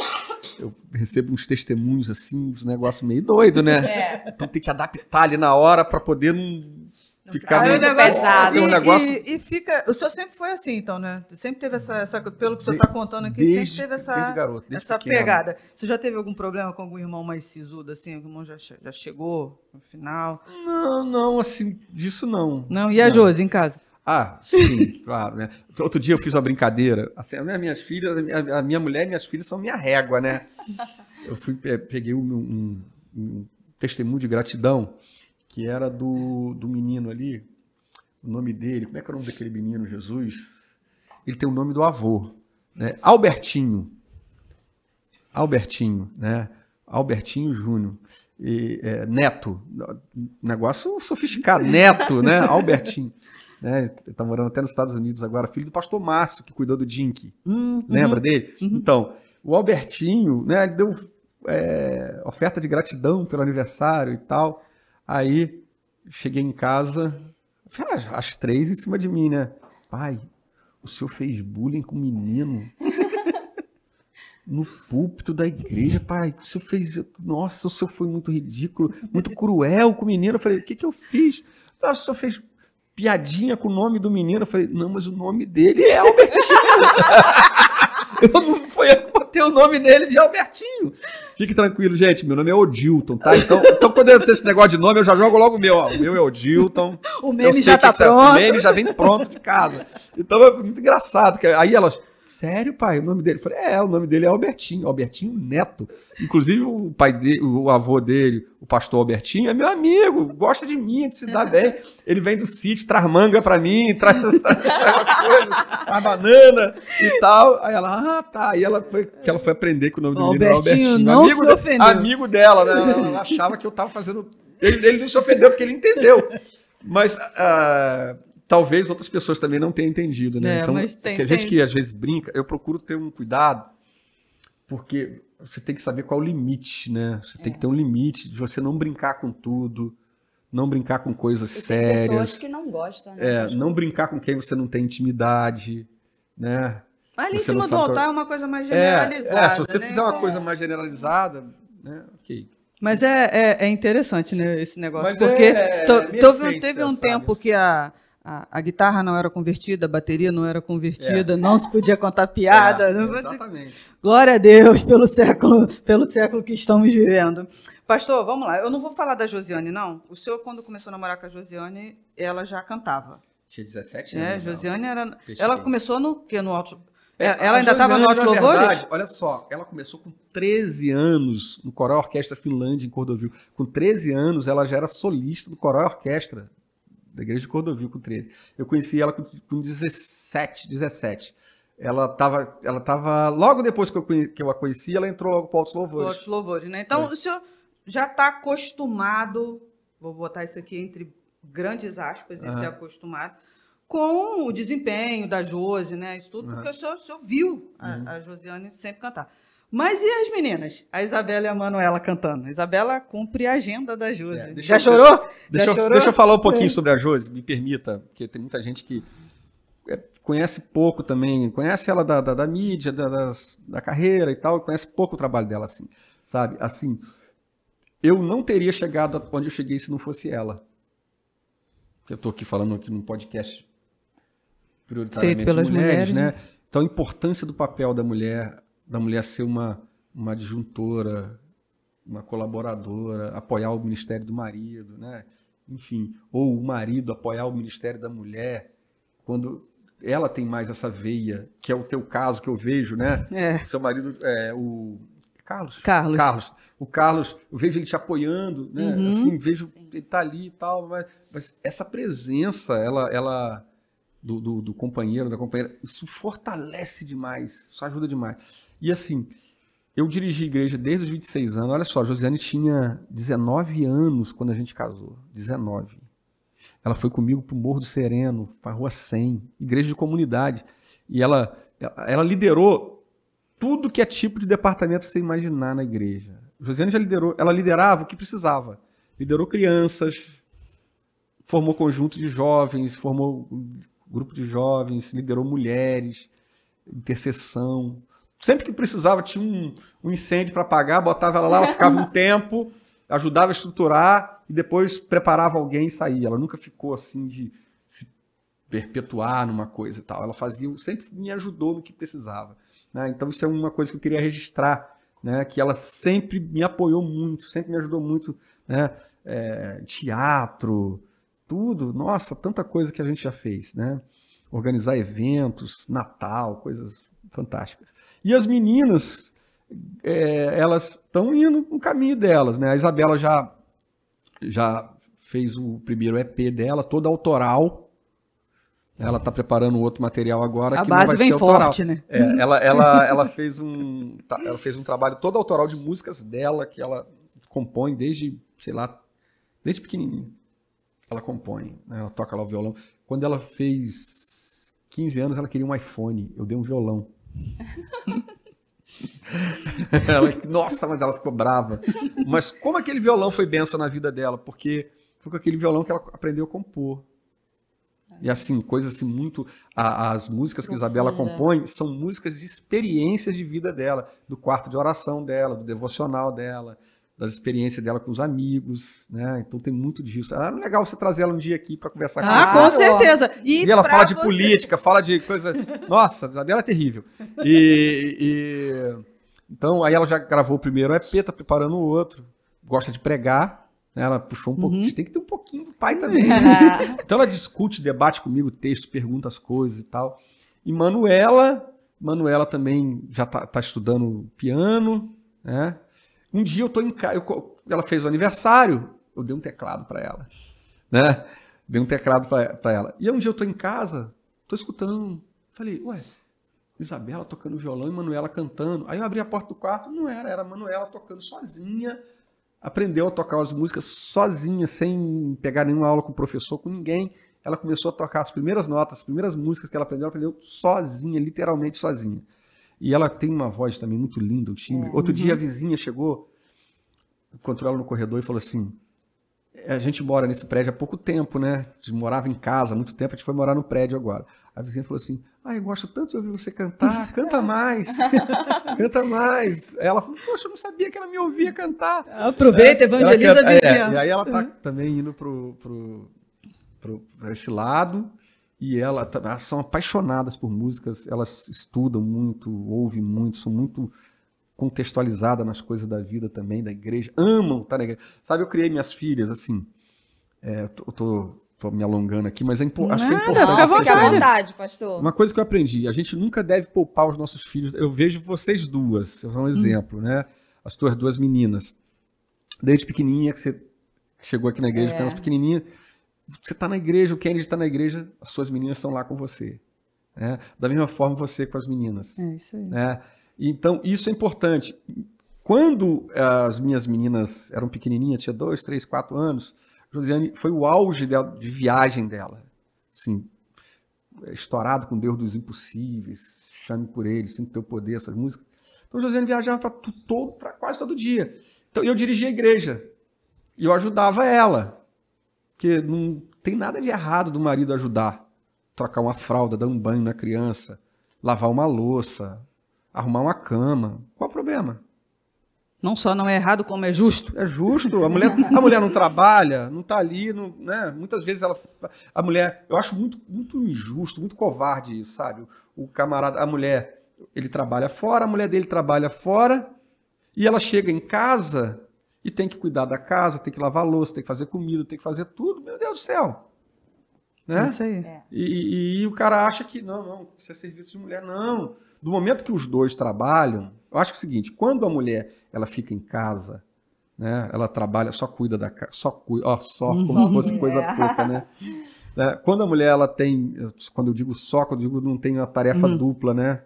recebo uns testemunhos assim, uns negócios meio doido, né? Então tem que adaptar ali na hora para poder não ficar muito pesado. E fica... O senhor sempre foi assim, então, né? Sempre teve essa pelo que o senhor está contando aqui, sempre teve essa pegada. Você já teve algum problema com algum irmão mais sisudo, assim? Algum irmão já chegou no final? Não, assim, disso não. Não? E a Josi, em casa? Sim, claro, né? Outro dia eu fiz uma brincadeira. Assim, minhas filhas, a minha mulher e minhas filhas são minha régua, né? Eu peguei testemunho de gratidão, que era do menino ali, o nome dele, como é que é o nome daquele menino, Jesus? Ele tem o nome do avô, né? Albertinho, né? Albertinho Júnior. Neto, negócio sofisticado, Neto, né? Albertinho. Né? Ele está morando até nos Estados Unidos agora, filho do pastor Márcio, que cuidou do Dink. Lembra dele? Então, o Albertinho, né, deu oferta de gratidão pelo aniversário e tal. Aí, cheguei em casa, às 3 em cima de mim, né? Pai, o senhor fez bullying com o menino no púlpito da igreja, pai. O senhor fez... Nossa, o senhor foi muito ridículo, muito cruel com o menino. Eu falei, o que eu fiz? O senhor fez piadinha com o nome do menino. Eu falei, não, mas o nome dele é Albertinho. Eu não fui eu que botei o nome dele de Albertinho. Fique tranquilo, gente. Meu nome é Odilton, tá? Então quando eu tenho esse negócio de nome, eu já jogo logo o meu. Ó. O meu é Odilton. O meme já tá pronto. O meme já vem pronto de casa. Então é muito engraçado. Aí elas... Sério, pai? O nome dele? Eu falei, o nome dele é Albertinho Neto. Inclusive, o pai dele, o avô dele, o pastor Albertinho, é meu amigo, gosta de mim, de se dar bem. Ele vem do sítio, traz manga pra mim, traz as coisas, traz banana e tal. Aí ela, tá. Aí ela foi aprender que o nome do menino era Albertinho. Não amigo, se ofendeu. Amigo dela, né? Ela achava que eu tava fazendo... Ele não se ofendeu porque ele entendeu. Mas... talvez outras pessoas também não tenham entendido, né? Então, a gente que às vezes brinca, eu procuro ter um cuidado, porque você tem que saber qual é o limite, né? Você tem que ter um limite de você não brincar com tudo, não brincar com coisas sérias. Tem pessoas que não gostam, né? Não brincar com quem você não tem intimidade, né? Ali em cima do altar é uma coisa mais generalizada. Se você fizer uma coisa mais generalizada, né? Ok. Mas é interessante, né, esse negócio, porque teve um tempo que a guitarra não era convertida, a bateria não era convertida, não se podia contar piada. Exatamente. Glória a Deus pelo século que estamos vivendo. Pastor, vamos lá. Eu não vou falar da Josiane, não. O senhor, quando começou a namorar com a Josiane, ela já cantava. Tinha 17 anos. Josiane era... Ela começou no alto... Ela ainda estava no Altos Louvores? Verdade, olha só, ela começou com 13 anos no Coral Orquestra Finlândia, em Cordovil. Com 13 anos, ela já era solista do Coral Orquestra da Igreja de Cordovil, com 13. Eu conheci ela com 17. Ela tava logo depois que eu a conheci, ela entrou logo para o Altos Louvores. Altos Louvores, né? Então, o senhor já está acostumado, vou botar isso aqui entre grandes aspas, esse acostumado, com o desempenho da Josi, né? Isso tudo, porque o senhor viu a Josiane sempre cantar. Mas e as meninas? A Isabela e a Manuela cantando. A Isabela cumpre a agenda da Josi. Já chorou? Deixa eu falar um pouquinho sobre a Josi, me permita, porque tem muita gente que conhece pouco também, conhece ela da mídia, da carreira e tal, conhece pouco o trabalho dela, assim, sabe? Assim, eu não teria chegado onde eu cheguei se não fosse ela. Eu estou aqui falando aqui num podcast prioritariamente pelas mulheres, né? Então, a importância do papel da mulher ser uma adjuntora, uma colaboradora, apoiar o ministério do marido, né? Enfim, ou o marido apoiar o ministério da mulher, quando ela tem mais essa veia, que é o teu caso que eu vejo, né? Seu marido é o Carlos. O Carlos, eu vejo ele te apoiando, né? Assim, vejo ele tá ali e tal, mas essa presença, ela do companheiro, da companheira, isso fortalece demais, isso ajuda demais. E assim, eu dirigi a igreja desde os 26 anos. Olha só, a Josiane tinha 19 anos quando a gente casou. 19. Ela foi comigo para o Morro do Sereno, para a Rua 100, igreja de comunidade. E ela liderou tudo que é tipo de departamento que você imaginar na igreja. A Josiane ela liderava o que precisava. Liderou crianças, formou conjunto de jovens, formou grupo de jovens, liderou mulheres, intercessão. Sempre que precisava, tinha um incêndio para apagar, botava ela lá, ela ficava um tempo, ajudava a estruturar e depois preparava alguém e saía. Ela nunca ficou assim de se perpetuar numa coisa e tal. Ela sempre me ajudou no que precisava, né? Então isso é uma coisa que eu queria registrar, né? Que ela sempre me apoiou muito, sempre me ajudou muito, né? Teatro, tudo. Nossa, tanta coisa que a gente já fez, né? Organizar eventos, Natal, coisas fantásticas. E as meninas, elas estão indo no caminho delas, né? A Isabela já já fez o primeiro EP dela, todo autoral. Ela está preparando outro material agora. A que base não vai vem ser autoral. forte, né? Ela fez um trabalho todo autoral de músicas dela, que ela compõe desde, sei lá, desde pequenininha. Ela compõe, né? Ela toca lá o violão. Quando ela fez 15 anos, ela queria um iPhone. Eu dei um violão. Nossa, mas ela ficou brava. Mas como aquele violão foi bênção na vida dela? Porque foi com aquele violão que ela aprendeu a compor. E assim, coisas assim muito... As músicas que a Isabela compõe são músicas de experiências de vida dela, do quarto de oração dela, do devocional dela, das experiências dela com os amigos, né? Então tem muito disso. É legal você trazer ela um dia aqui para conversar com com você. certeza. E ela fala de política, fala de coisa... Nossa, a Isabela é terrível. Então, aí ela já gravou o primeiro EP, tá preparando o outro. Gosta de pregar. Ela puxou um pouquinho. Tem que ter um pouquinho do pai também. Então ela discute, debate comigo, texto, pergunta as coisas e tal. E Manuela também já tá estudando piano, né? Um dia eu tô em casa, ela fez o aniversário, eu dei um teclado para ela, né? Dei um teclado para ela. E aí um dia eu tô em casa, tô escutando, falei, ué, Isabela tocando violão e Manuela cantando. Aí eu abri a porta do quarto, não era Manuela tocando sozinha. Aprendeu a tocar as músicas sozinha, sem pegar nenhuma aula com o professor, com ninguém. Ela começou a tocar as primeiras notas, as primeiras músicas que ela aprendeu sozinha, literalmente sozinha. E ela tem uma voz também muito linda, o timbre. Outro dia a vizinha chegou, encontrou ela no corredor e falou assim, a gente mora nesse prédio há pouco tempo, né? A gente morava em casa há muito tempo, a gente foi morar no prédio agora. A vizinha falou assim, eu gosto tanto de ouvir você cantar, canta mais, canta mais. Ela falou, poxa, eu não sabia que ela me ouvia cantar. Aproveita, evangeliza a vizinha. E aí ela tá também indo para esse lado, e elas são apaixonadas por músicas, elas estudam muito, ouvem muito, são muito contextualizadas nas coisas da vida também, da igreja, amam estar na igreja. Sabe, eu criei minhas filhas, assim, eu tô me alongando aqui, mas acho que é importante. Fica à vontade, pastor. Uma coisa que eu aprendi, a gente nunca deve poupar os nossos filhos. Eu vejo vocês duas, eu sou um exemplo, né? As tuas duas meninas. Desde pequenininha, que você chegou aqui na igreja com elas pequenininha, você está na igreja, o Kennedy está na igreja, as suas meninas estão lá com você. Né? Da mesma forma você com as meninas. É isso aí. Né? Então, isso é importante. Quando as minhas meninas eram pequenininhas, tinha 2, 3, 4 anos, Josiane foi o auge de viagem dela. Assim, estourado com Deus dos impossíveis, chame por ele, sinto teu poder, essas músicas. Então, Josiane viajava para quase todo dia. Então, eu dirigia a igreja e eu ajudava ela. Porque não tem nada de errado do marido ajudar. Trocar uma fralda, dar um banho na criança, lavar uma louça, arrumar uma cama. Qual o problema? Não só não é errado, como é justo. É justo. A mulher não trabalha, não está ali, né? Muitas vezes a mulher... Eu acho muito, muito injusto, muito covarde isso, sabe? O camarada, a mulher, ele trabalha fora, a mulher dele trabalha fora, e ela chega em casa e tem que cuidar da casa, tem que lavar a louça, tem que fazer comida, tem que fazer tudo. Meu Deus do céu! Né? Isso aí. E o cara acha que não, isso é serviço de mulher. Não. Do momento que os dois trabalham, eu acho que é o seguinte, quando a mulher ela fica em casa, né, ela trabalha, só cuida da casa, como se fosse coisa pouca, né? Quando a mulher ela tem, quando eu digo não tem uma tarefa dupla, né?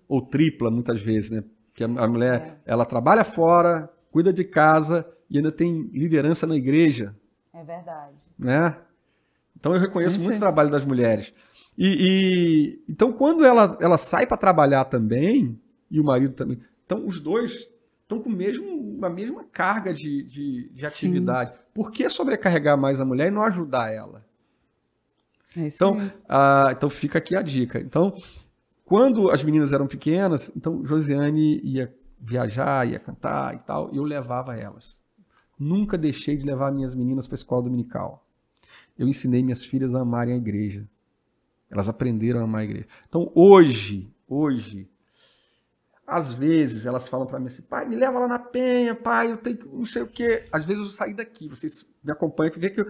Ou tripla muitas vezes, né? Porque a mulher ela trabalha fora, cuida de casa e ainda tem liderança na igreja. É verdade. Né? Então eu reconheço muito o trabalho das mulheres. Então, quando ela sai para trabalhar também, e o marido também, então os dois estão com a mesma carga de atividade. Sim. Por que sobrecarregar mais a mulher e não ajudar ela? Então fica aqui a dica. Então, quando as meninas eram pequenas, então Josiane ia viajar, ia cantar e tal, e eu levava elas. Nunca deixei de levar minhas meninas para a escola dominical. Eu ensinei minhas filhas a amarem a igreja. Elas aprenderam a amar a igreja. Então, hoje, às vezes, elas falam para mim assim, pai, me leva lá na Penha, pai, eu tenho que não sei o quê. Às vezes eu saio daqui, vocês me acompanham, que vê que eu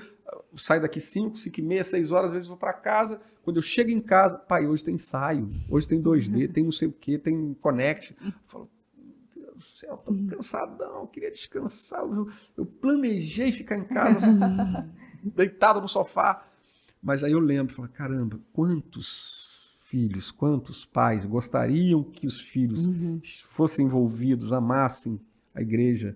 saio daqui 5, 5h30, 6 horas, às vezes eu vou para casa. Quando eu chego em casa, pai, hoje tem ensaio, hoje tem 2D, tem não sei o quê, tem Connect. Eu falo, céu, tô cansadão, queria descansar. Eu planejei ficar em casa, deitado no sofá. Mas aí eu lembro, falei, caramba, quantos filhos, quantos pais gostariam que os filhos fossem envolvidos, amassem a igreja,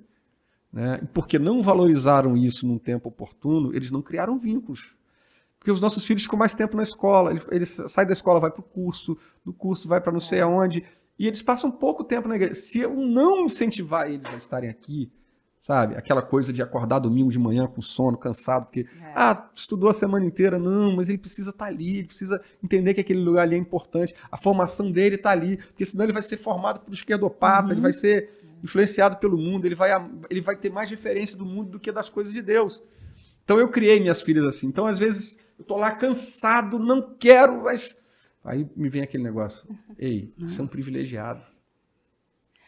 né? E porque não valorizaram isso num tempo oportuno, eles não criaram vínculos. Porque os nossos filhos ficam mais tempo na escola, eles saem da escola, vai para o curso, do curso vai para não sei aonde, e eles passam pouco tempo na igreja. Se eu não incentivar eles a estarem aqui, sabe, aquela coisa de acordar domingo de manhã com sono, cansado, porque, estudou a semana inteira, não, mas ele precisa estar ali, ele precisa entender que aquele lugar ali é importante, a formação dele está ali, porque senão ele vai ser formado por esquerdopata, ele vai ser influenciado pelo mundo, ele vai ter mais referência do mundo do que das coisas de Deus. Então eu criei minhas filhas assim. Então às vezes eu tô lá cansado, não quero, mas aí me vem aquele negócio. Ei, você é um privilegiado.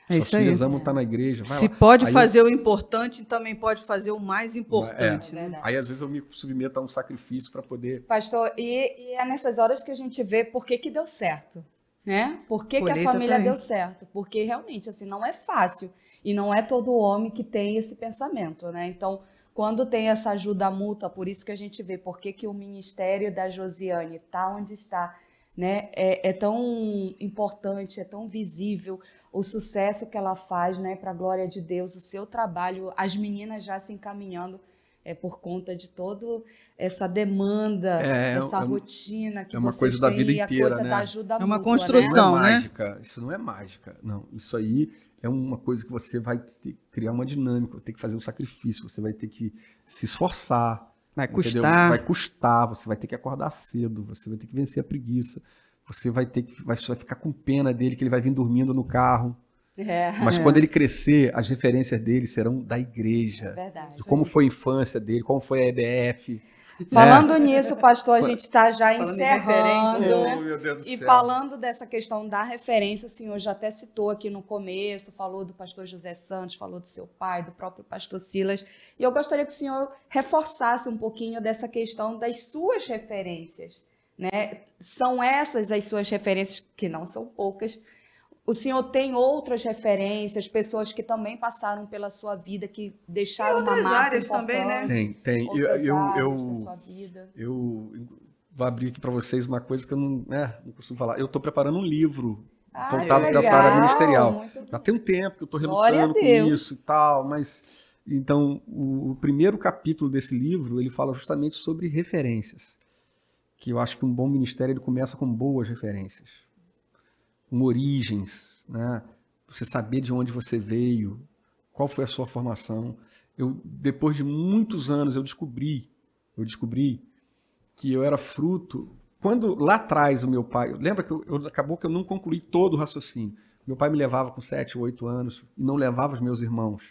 Suas filhas amam estar na igreja. Vai Se lá. pode aí fazer o importante, também pode fazer o mais importante. Né? Aí às vezes eu me submeto a um sacrifício para poder... Pastor, e é nessas horas que a gente vê por que deu certo. Né? Por que a família deu certo? Porque realmente assim, não é fácil. E não é todo homem que tem esse pensamento. Né? Então, quando tem essa ajuda mútua, por isso que a gente vê por que o ministério da Josiane está onde está, né? É tão importante, é tão visível o sucesso que ela faz, né? Para a glória de Deus, o seu trabalho, as meninas já se encaminhando por conta de toda essa demanda, essa rotina que é uma vocês coisa da têm, vida e a inteira, coisa né? da ajuda É uma mútua, construção, né? né? Isso não é mágica, não. Isso aí é uma coisa que você vai ter que criar uma dinâmica, vai ter que fazer um sacrifício, você vai ter que se esforçar. Vai entendeu? custar. Vai custar, você vai ter que acordar cedo, você vai ter que vencer a preguiça, você vai ficar com pena dele, que ele vai vir dormindo no carro. Mas quando ele crescer, as referências dele serão da igreja. Verdade. De como foi a infância dele, como foi a EBF. Falando nisso, pastor, a gente está já Falando em encerrando. referência, né? Oh, meu Deus do E céu. falando dessa questão da referência, o senhor já até citou aqui no começo, falou do pastor José Santos, falou do seu pai, do próprio pastor Silas. E eu gostaria que o senhor reforçasse um pouquinho dessa questão das suas referências. Né? São essas as suas referências, que não são poucas. O senhor tem outras referências, pessoas que também passaram pela sua vida, que deixaram uma marca áreas também, né? Tem. Outras áreas da sua vida. Eu vou abrir aqui para vocês uma coisa que eu não costumo falar. Eu estou preparando um livro voltado para essa área ministerial. Já tem um tempo que eu estou relutando com isso e tal, mas... Então, o primeiro capítulo desse livro, ele fala justamente sobre referências. Que eu acho que um bom ministério ele começa com boas referências. Com origens, né? Você saber de onde você veio, qual foi a sua formação. Depois de muitos anos, eu descobri que eu era fruto... Quando lá atrás o meu pai... Lembra que acabou que eu não concluí todo o raciocínio. Meu pai me levava com 7 ou 8 anos e não levava os meus irmãos.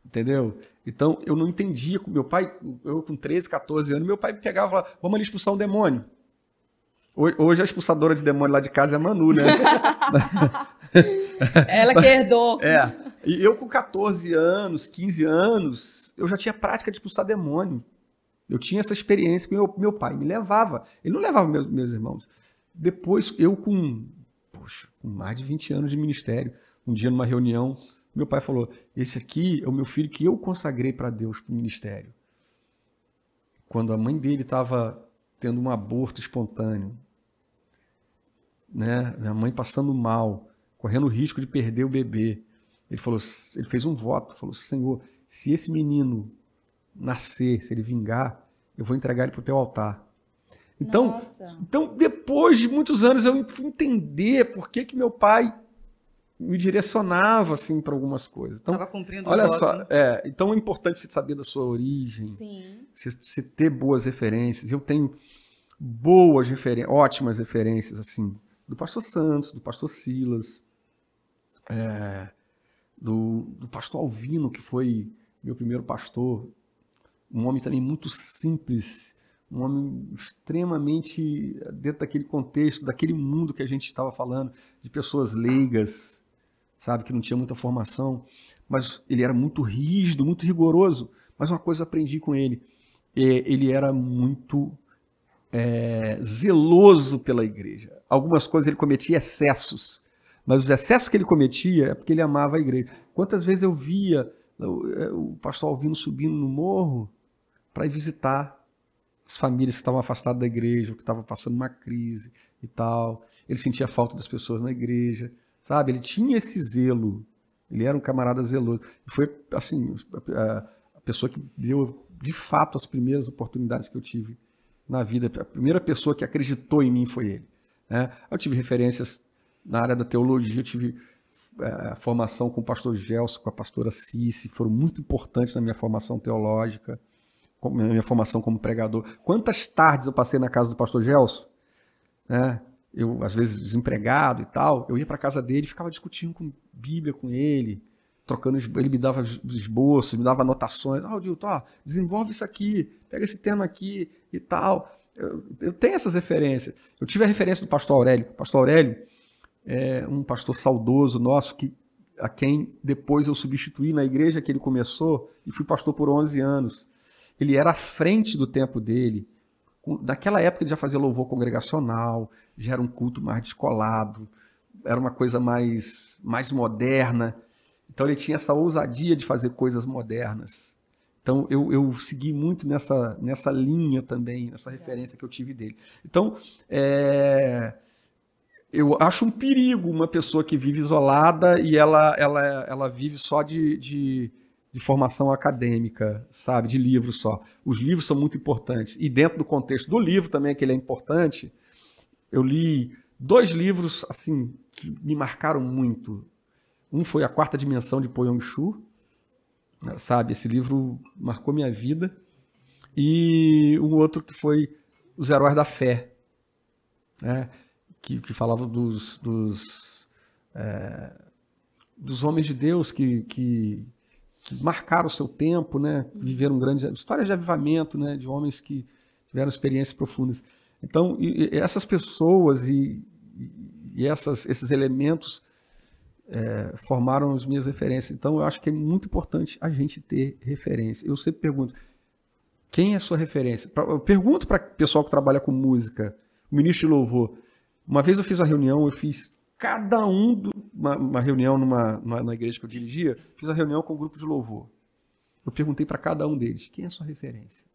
Entendeu? Então, eu não entendia. Meu pai, eu com 13, 14 anos, meu pai me pegava e falava, vamos ali expulsar um demônio. Hoje a expulsadora de demônio lá de casa é a Manu, né? Ela que herdou. E eu com 14 anos, 15 anos, eu já tinha prática de expulsar demônio. Eu tinha essa experiência que meu pai me levava. Ele não levava meus irmãos. Depois, eu com mais de 20 anos de ministério, um dia numa reunião, meu pai falou, esse aqui é o meu filho que eu consagrei para Deus, para o ministério. Quando a mãe dele estava tendo um aborto espontâneo, né? Minha mãe passando mal, correndo o risco de perder o bebê. Ele fez um voto, falou, Senhor, se esse menino nascer, se ele vingar, eu vou entregar ele para o teu altar. Então, depois de muitos anos, eu fui entender por que meu pai me direcionava assim para algumas coisas. Então, estava cumprindo olha o voto, só, né? então é importante você saber da sua origem, Sim. você ter boas referências. Eu tenho boas referências, ótimas referências assim, do pastor Santos, do pastor Silas, do pastor Alvino, que foi meu primeiro pastor, um homem também muito simples, um homem extremamente dentro daquele contexto, daquele mundo que a gente estava falando, de pessoas leigas, sabe, que não tinha muita formação, mas ele era muito rígido, muito rigoroso. Mas uma coisa eu aprendi com ele, ele era muito zeloso pela igreja. Algumas coisas ele cometia excessos, Mas os excessos que ele cometia é porque ele amava a igreja. Quantas vezes eu via o pastor Alvino subindo no morro para ir visitar as famílias que estavam afastadas da igreja, que estavam passando uma crise e tal. Ele sentia falta das pessoas na igreja, sabe? Ele tinha esse zelo. Ele era um camarada zeloso. E foi, assim, a pessoa que deu, de fato, as primeiras oportunidades que eu tive na vida. A primeira pessoa que acreditou em mim foi ele, né? Eu tive referências na área da teologia, eu tive a formação com o pastor Gelson, com a pastora Cici, foram muito importantes na minha formação teológica, na minha formação como pregador. Quantas tardes eu passei na casa do pastor Gelson, né? Eu, às vezes, desempregado e tal, eu ia para a casa dele e ficava discutindo com Bíblia com ele, trocando, ele me dava esboços, me dava anotações. Dilton, desenvolve isso aqui, pega esse tema aqui e tal. Eu tenho essas referências. Eu tive a referência do pastor Aurélio. O pastor Aurélio é um pastor saudoso nosso, a quem depois eu substituí na igreja que ele começou e fui pastor por 11 anos. Ele era à frente do tempo dele. Naquela época ele já fazia louvor congregacional, já era um culto mais descolado, era uma coisa mais moderna. Então ele tinha essa ousadia de fazer coisas modernas. Então eu segui muito nessa linha também, nessa referência que eu tive dele. Então eu acho um perigo uma pessoa que vive isolada e ela vive só de formação acadêmica, sabe? De livro só. Os livros são muito importantes. E dentro do contexto do livro também, que ele é importante, eu li 2 livros assim que me marcaram muito. Um foi A Quarta Dimensão, de Po Yong-Chu, sabe? Esse livro marcou minha vida. E um outro que foi Os Heróis da Fé, né? Que falava dos homens de Deus que marcaram o seu tempo, né? Viveram grandes histórias de avivamento, né? De homens que tiveram experiências profundas. Então, essas pessoas e esses elementos formaram as minhas referências. Então, eu acho que é muito importante a gente ter referência. Eu sempre pergunto, quem é a sua referência? Eu pergunto para o pessoal que trabalha com música, o ministro de louvor. Uma vez eu fiz uma reunião, cada um, uma reunião na igreja que eu dirigia, fiz uma reunião com um grupo de louvor. Eu perguntei para cada um deles, quem é a sua referência?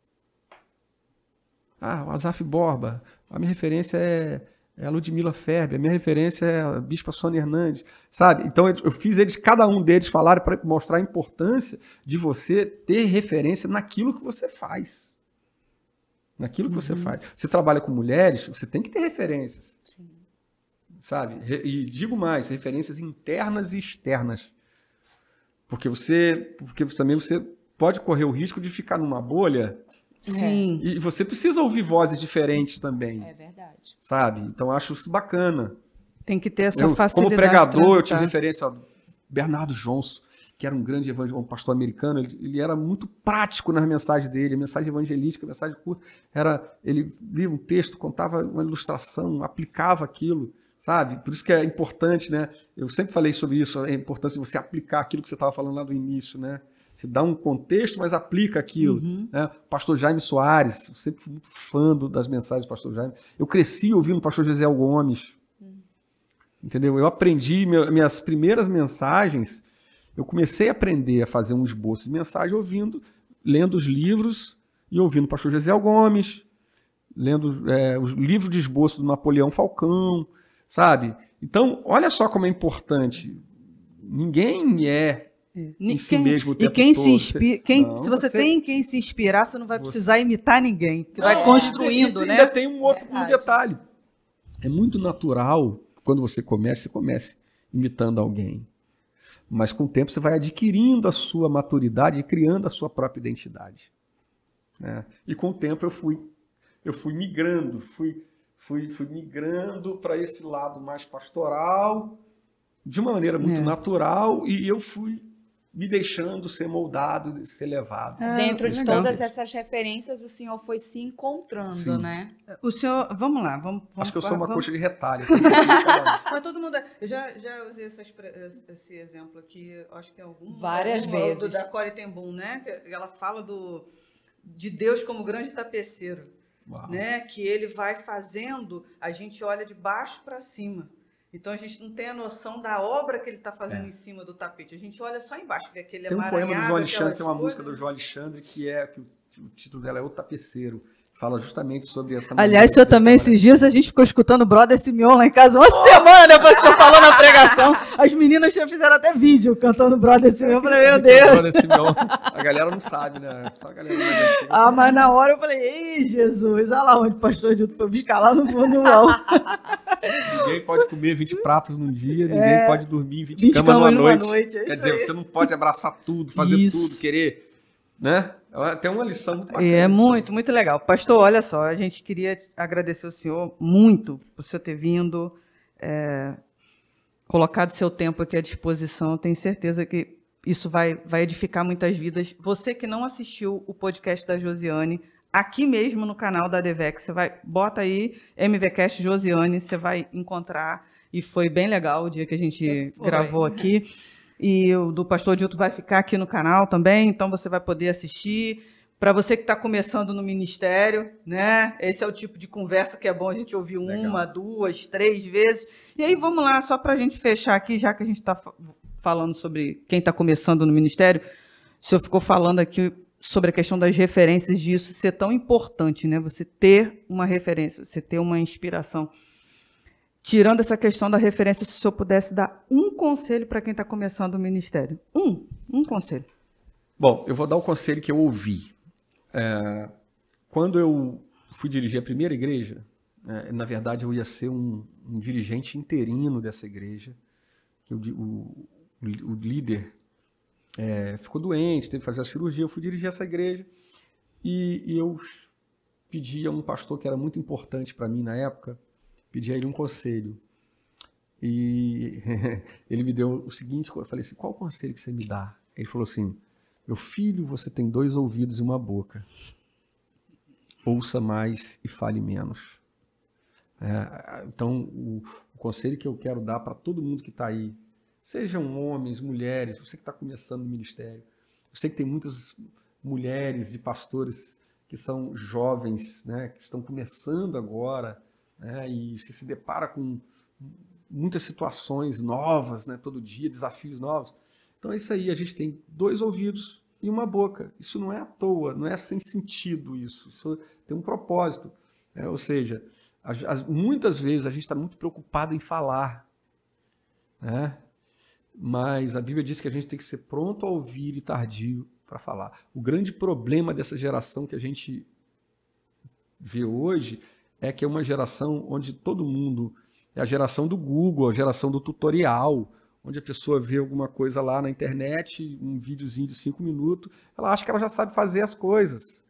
O Asaf Borba, a minha referência é a Ludmila Ferber, a minha referência é a Bispa Sônia Hernandes, sabe? Então eu fiz cada um deles falarem para mostrar a importância de você ter referência naquilo que você faz. Naquilo que você faz. Você trabalha com mulheres, você tem que ter referências. Sim. Sabe? E digo mais, referências internas e externas. Porque também você pode correr o risco de ficar numa bolha. Sim. E você precisa ouvir vozes diferentes também. É verdade. Sabe? Então, eu acho isso bacana. Tem que ter essa facilidade. Como pregador, eu tive referência a Bernardo Johnson, que era um grande um pastor americano. Ele era muito prático nas mensagens dele, a mensagem evangelística, a mensagem curta. Ele lia um texto, contava uma ilustração, aplicava aquilo. Sabe? Por isso que é importante, né? Eu sempre falei sobre isso, a importância de você aplicar aquilo que você estava falando lá do início, né? Você dá um contexto, mas aplica aquilo. Né? Pastor Jaime Soares, eu sempre fui muito fã das mensagens do pastor Jaime. Eu cresci ouvindo o pastor José Gomes. Entendeu? Eu aprendi, minhas primeiras mensagens, eu comecei a aprender a fazer um esboço de mensagem lendo os livros e ouvindo o pastor José Gomes, lendo os livros de esboço do Napoleão Falcão, sabe? Então, olha só como é importante. Ninguém é em si mesmo o tempo e quem todo. Se inspira, se você tem quem se inspirar, você não vai precisar imitar ninguém. Você vai construindo, e né? Ainda tem um detalhe. É muito natural, quando você comece imitando alguém. Mas com o tempo você vai adquirindo a sua maturidade e criando a sua própria identidade. Né? E com o tempo eu fui migrando, fui migrando para esse lado mais pastoral, de uma maneira muito natural, e eu fui me deixando ser moldado, ser levado. Dentro de todas essas referências, o senhor foi se encontrando, Sim. né? O senhor, vamos lá. Acho que eu sou uma coxa de retalho. Mas todo mundo... Eu já usei esse exemplo aqui, acho que várias vezes. Da Corrie ten Boom, né? Ela fala de Deus como grande tapeceiro. Né? Que ele vai fazendo, a gente olha de baixo para cima. Então a gente não tem a noção da obra que ele está fazendo em cima do tapete. A gente olha só embaixo, vê aquele Tem um emaranhado, poema do João Alexandre, aquelas tem uma música coisas. do João Alexandre que o título dela é O Tapeceiro. Fala justamente sobre essa... Aliás, o senhor também, esses dias, a gente ficou escutando o Brother Simeon lá em casa uma semana depois que o senhor falou na pregação. As meninas já fizeram até vídeo cantando Brother Simeon. Eu falei, meu Deus. Brother Simeon. A galera não sabe, né? Só a galera mais antiga. Ah, mas na hora eu falei, ei, Jesus, olha lá onde o pastor Dilton foi buscar lá no fundo do mal. Ninguém pode comer 20 pratos num dia, ninguém pode dormir em 20 camas numa noite. Quer dizer, você não pode abraçar tudo, fazer tudo, querer, né? Tem uma lição muito bacana. É muito, muito legal. Pastor, olha só, a gente queria agradecer ao senhor muito por você ter vindo, colocado seu tempo aqui à disposição. Eu tenho certeza que isso vai edificar muitas vidas. Você que não assistiu o podcast da Josiane, aqui mesmo no canal da ADVEC, você bota aí MVCast Josiane, você vai encontrar, e foi bem legal o dia que a gente gravou aqui. E o do pastor Dilton vai ficar aqui no canal também, então você vai poder assistir. Para você que está começando no ministério, né? Esse é o tipo de conversa que é bom a gente ouvir uma, 2, 3 vezes. E aí, vamos lá, só para a gente fechar aqui, já que a gente está falando sobre quem está começando no ministério, o senhor ficou falando aqui sobre a questão das referências disso ser tão importante, né? Você ter uma referência, você ter uma inspiração. Tirando essa questão da referência, se o senhor pudesse dar um conselho para quem está começando o ministério. Um conselho. Bom, eu vou dar o conselho que eu ouvi. Quando eu fui dirigir a primeira igreja, na verdade eu ia ser um dirigente interino dessa igreja. O líder ficou doente, teve que fazer a cirurgia, eu fui dirigir essa igreja e eu pedi a um pastor que era muito importante para mim na época, pedi a ele um conselho. E ele me deu o seguinte, eu falei assim, qual o conselho que você me dá? Ele falou assim, meu filho, você tem 2 ouvidos e uma boca. Ouça mais e fale menos. Então, o conselho que eu quero dar para todo mundo que está aí, sejam homens, mulheres, você que está começando no ministério, eu sei que tem muitas mulheres e pastores que são jovens, né, que estão começando agora, né, e se depara com muitas situações novas, né, todo dia, desafios novos. Então é isso aí, a gente tem 2 ouvidos e uma boca. Isso não é à toa, não é sem sentido isso tem um propósito. Ou seja, muitas vezes a gente está muito preocupado em falar, né? Mas a Bíblia diz que a gente tem que ser pronto a ouvir e tardio para falar. O grande problema dessa geração que a gente vê hoje é que é uma geração onde todo mundo, é a geração do Google, a geração do tutorial, onde a pessoa vê alguma coisa lá na internet, um videozinho de 5 minutos, ela acha que ela já sabe fazer as coisas,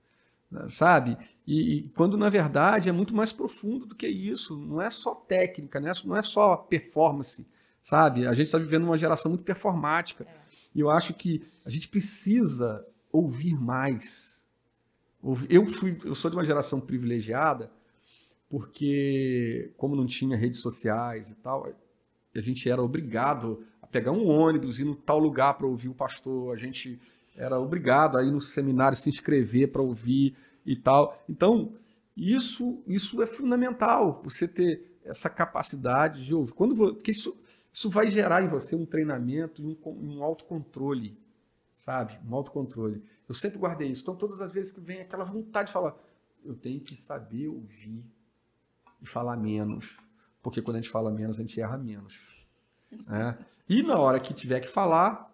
sabe? E quando, na verdade, é muito mais profundo do que isso. Não é só técnica, não é só performance, sabe? A gente está vivendo uma geração muito performática. E eu acho que a gente precisa ouvir mais. Eu sou de uma geração privilegiada, porque, como não tinha redes sociais e tal, a gente era obrigado a pegar um ônibus, ir em tal lugar para ouvir o pastor, a gente era obrigado a ir no seminário, se inscrever para ouvir e tal. Então, isso é fundamental, você ter essa capacidade de ouvir. Porque isso vai gerar em você um treinamento e um autocontrole, sabe? Um autocontrole. Eu sempre guardei isso. Então, todas as vezes que vem aquela vontade de falar, eu tenho que saber ouvir e falar menos. Porque quando a gente fala menos, a gente erra menos. Né? E na hora que tiver que falar,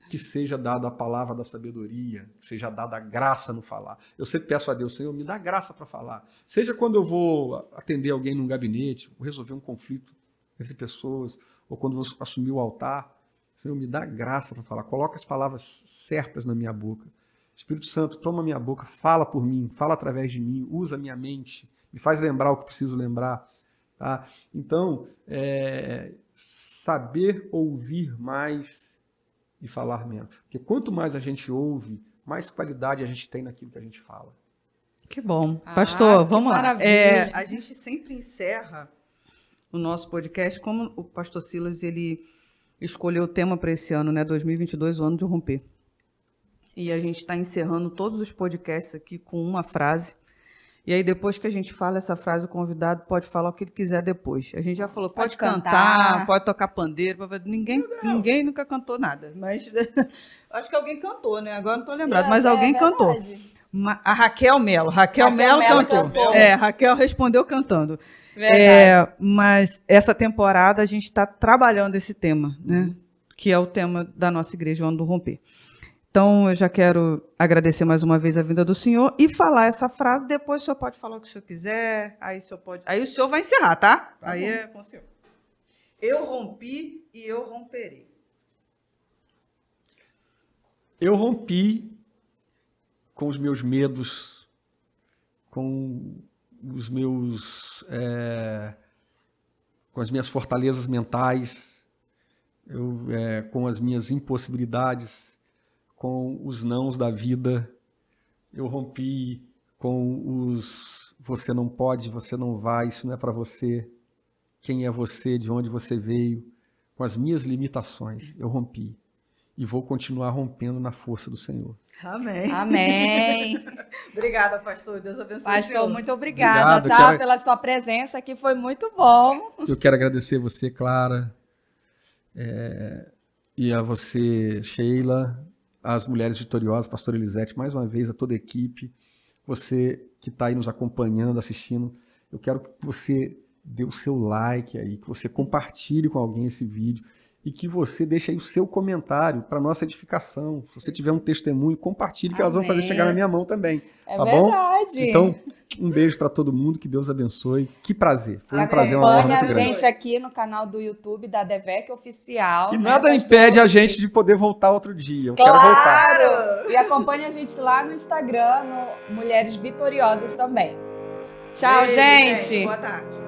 que seja dada a palavra da sabedoria, que seja dada a graça no falar. Eu sempre peço a Deus, Senhor, me dá graça para falar. Seja quando eu vou atender alguém num gabinete, ou resolver um conflito entre pessoas, ou quando vou assumir o altar, Senhor, me dá graça para falar. Coloca as palavras certas na minha boca. Espírito Santo, toma minha boca, fala por mim, fala através de mim, usa minha mente, me faz lembrar o que preciso lembrar. Tá? Então, saber ouvir mais e falar menos. Porque quanto mais a gente ouve, mais qualidade a gente tem naquilo que a gente fala. Que bom. Pastor, vamos lá. A gente sempre encerra o nosso podcast, como o pastor Silas, ele escolheu o tema para esse ano, né, 2022, o ano de romper. E a gente está encerrando todos os podcasts aqui com uma frase. E aí, depois que a gente fala essa frase, o convidado pode falar o que ele quiser depois. A gente já falou, pode cantar, pode tocar pandeiro. Ninguém nunca cantou nada. Mas acho que alguém cantou, né? Agora não estou lembrado, mas alguém cantou. A Raquel Mello. Raquel Mello cantou. Raquel respondeu cantando. Mas essa temporada a gente está trabalhando esse tema, né? Que é o tema da nossa igreja, o Ano do Romper. Então, eu já quero agradecer mais uma vez a vinda do senhor e falar essa frase. Depois o senhor pode falar o que o senhor quiser. Aí o senhor vai encerrar, tá? Aí é com o senhor. Eu rompi e eu romperei. Eu rompi com os meus medos, com os meus, com as minhas fortalezas mentais, com as minhas impossibilidades, com os nãos da vida. Eu rompi com os você não pode, você não vai, isso não é para você, quem é você, de onde você veio, com as minhas limitações. Eu rompi e vou continuar rompendo na força do Senhor. Amém. Amém. Obrigada, pastor. Deus abençoe. Pastor, muito obrigada, pela sua presença aqui, foi muito bom. Eu quero agradecer você, Clara, e a você, Sheila, as Mulheres Vitoriosas, pastor Elisete, mais uma vez, a toda a equipe, você que está aí nos acompanhando, assistindo, eu quero que você dê o seu like aí, que você compartilhe com alguém esse vídeo e que você deixe aí o seu comentário para nossa edificação. Se você tiver um testemunho, compartilhe, que elas vão fazer chegar na minha mão também. Tá bom? Verdade. Então, um beijo para todo mundo, que Deus abençoe. Que prazer. Foi um prazer, uma honra muito grande. Acompanhe a gente aqui no canal do YouTube da DEVEC Oficial. E nada impede a gente de poder voltar outro dia. Eu quero voltar. E acompanhe a gente lá no Instagram, no Mulheres Vitoriosas também. Tchau, gente. Boa tarde.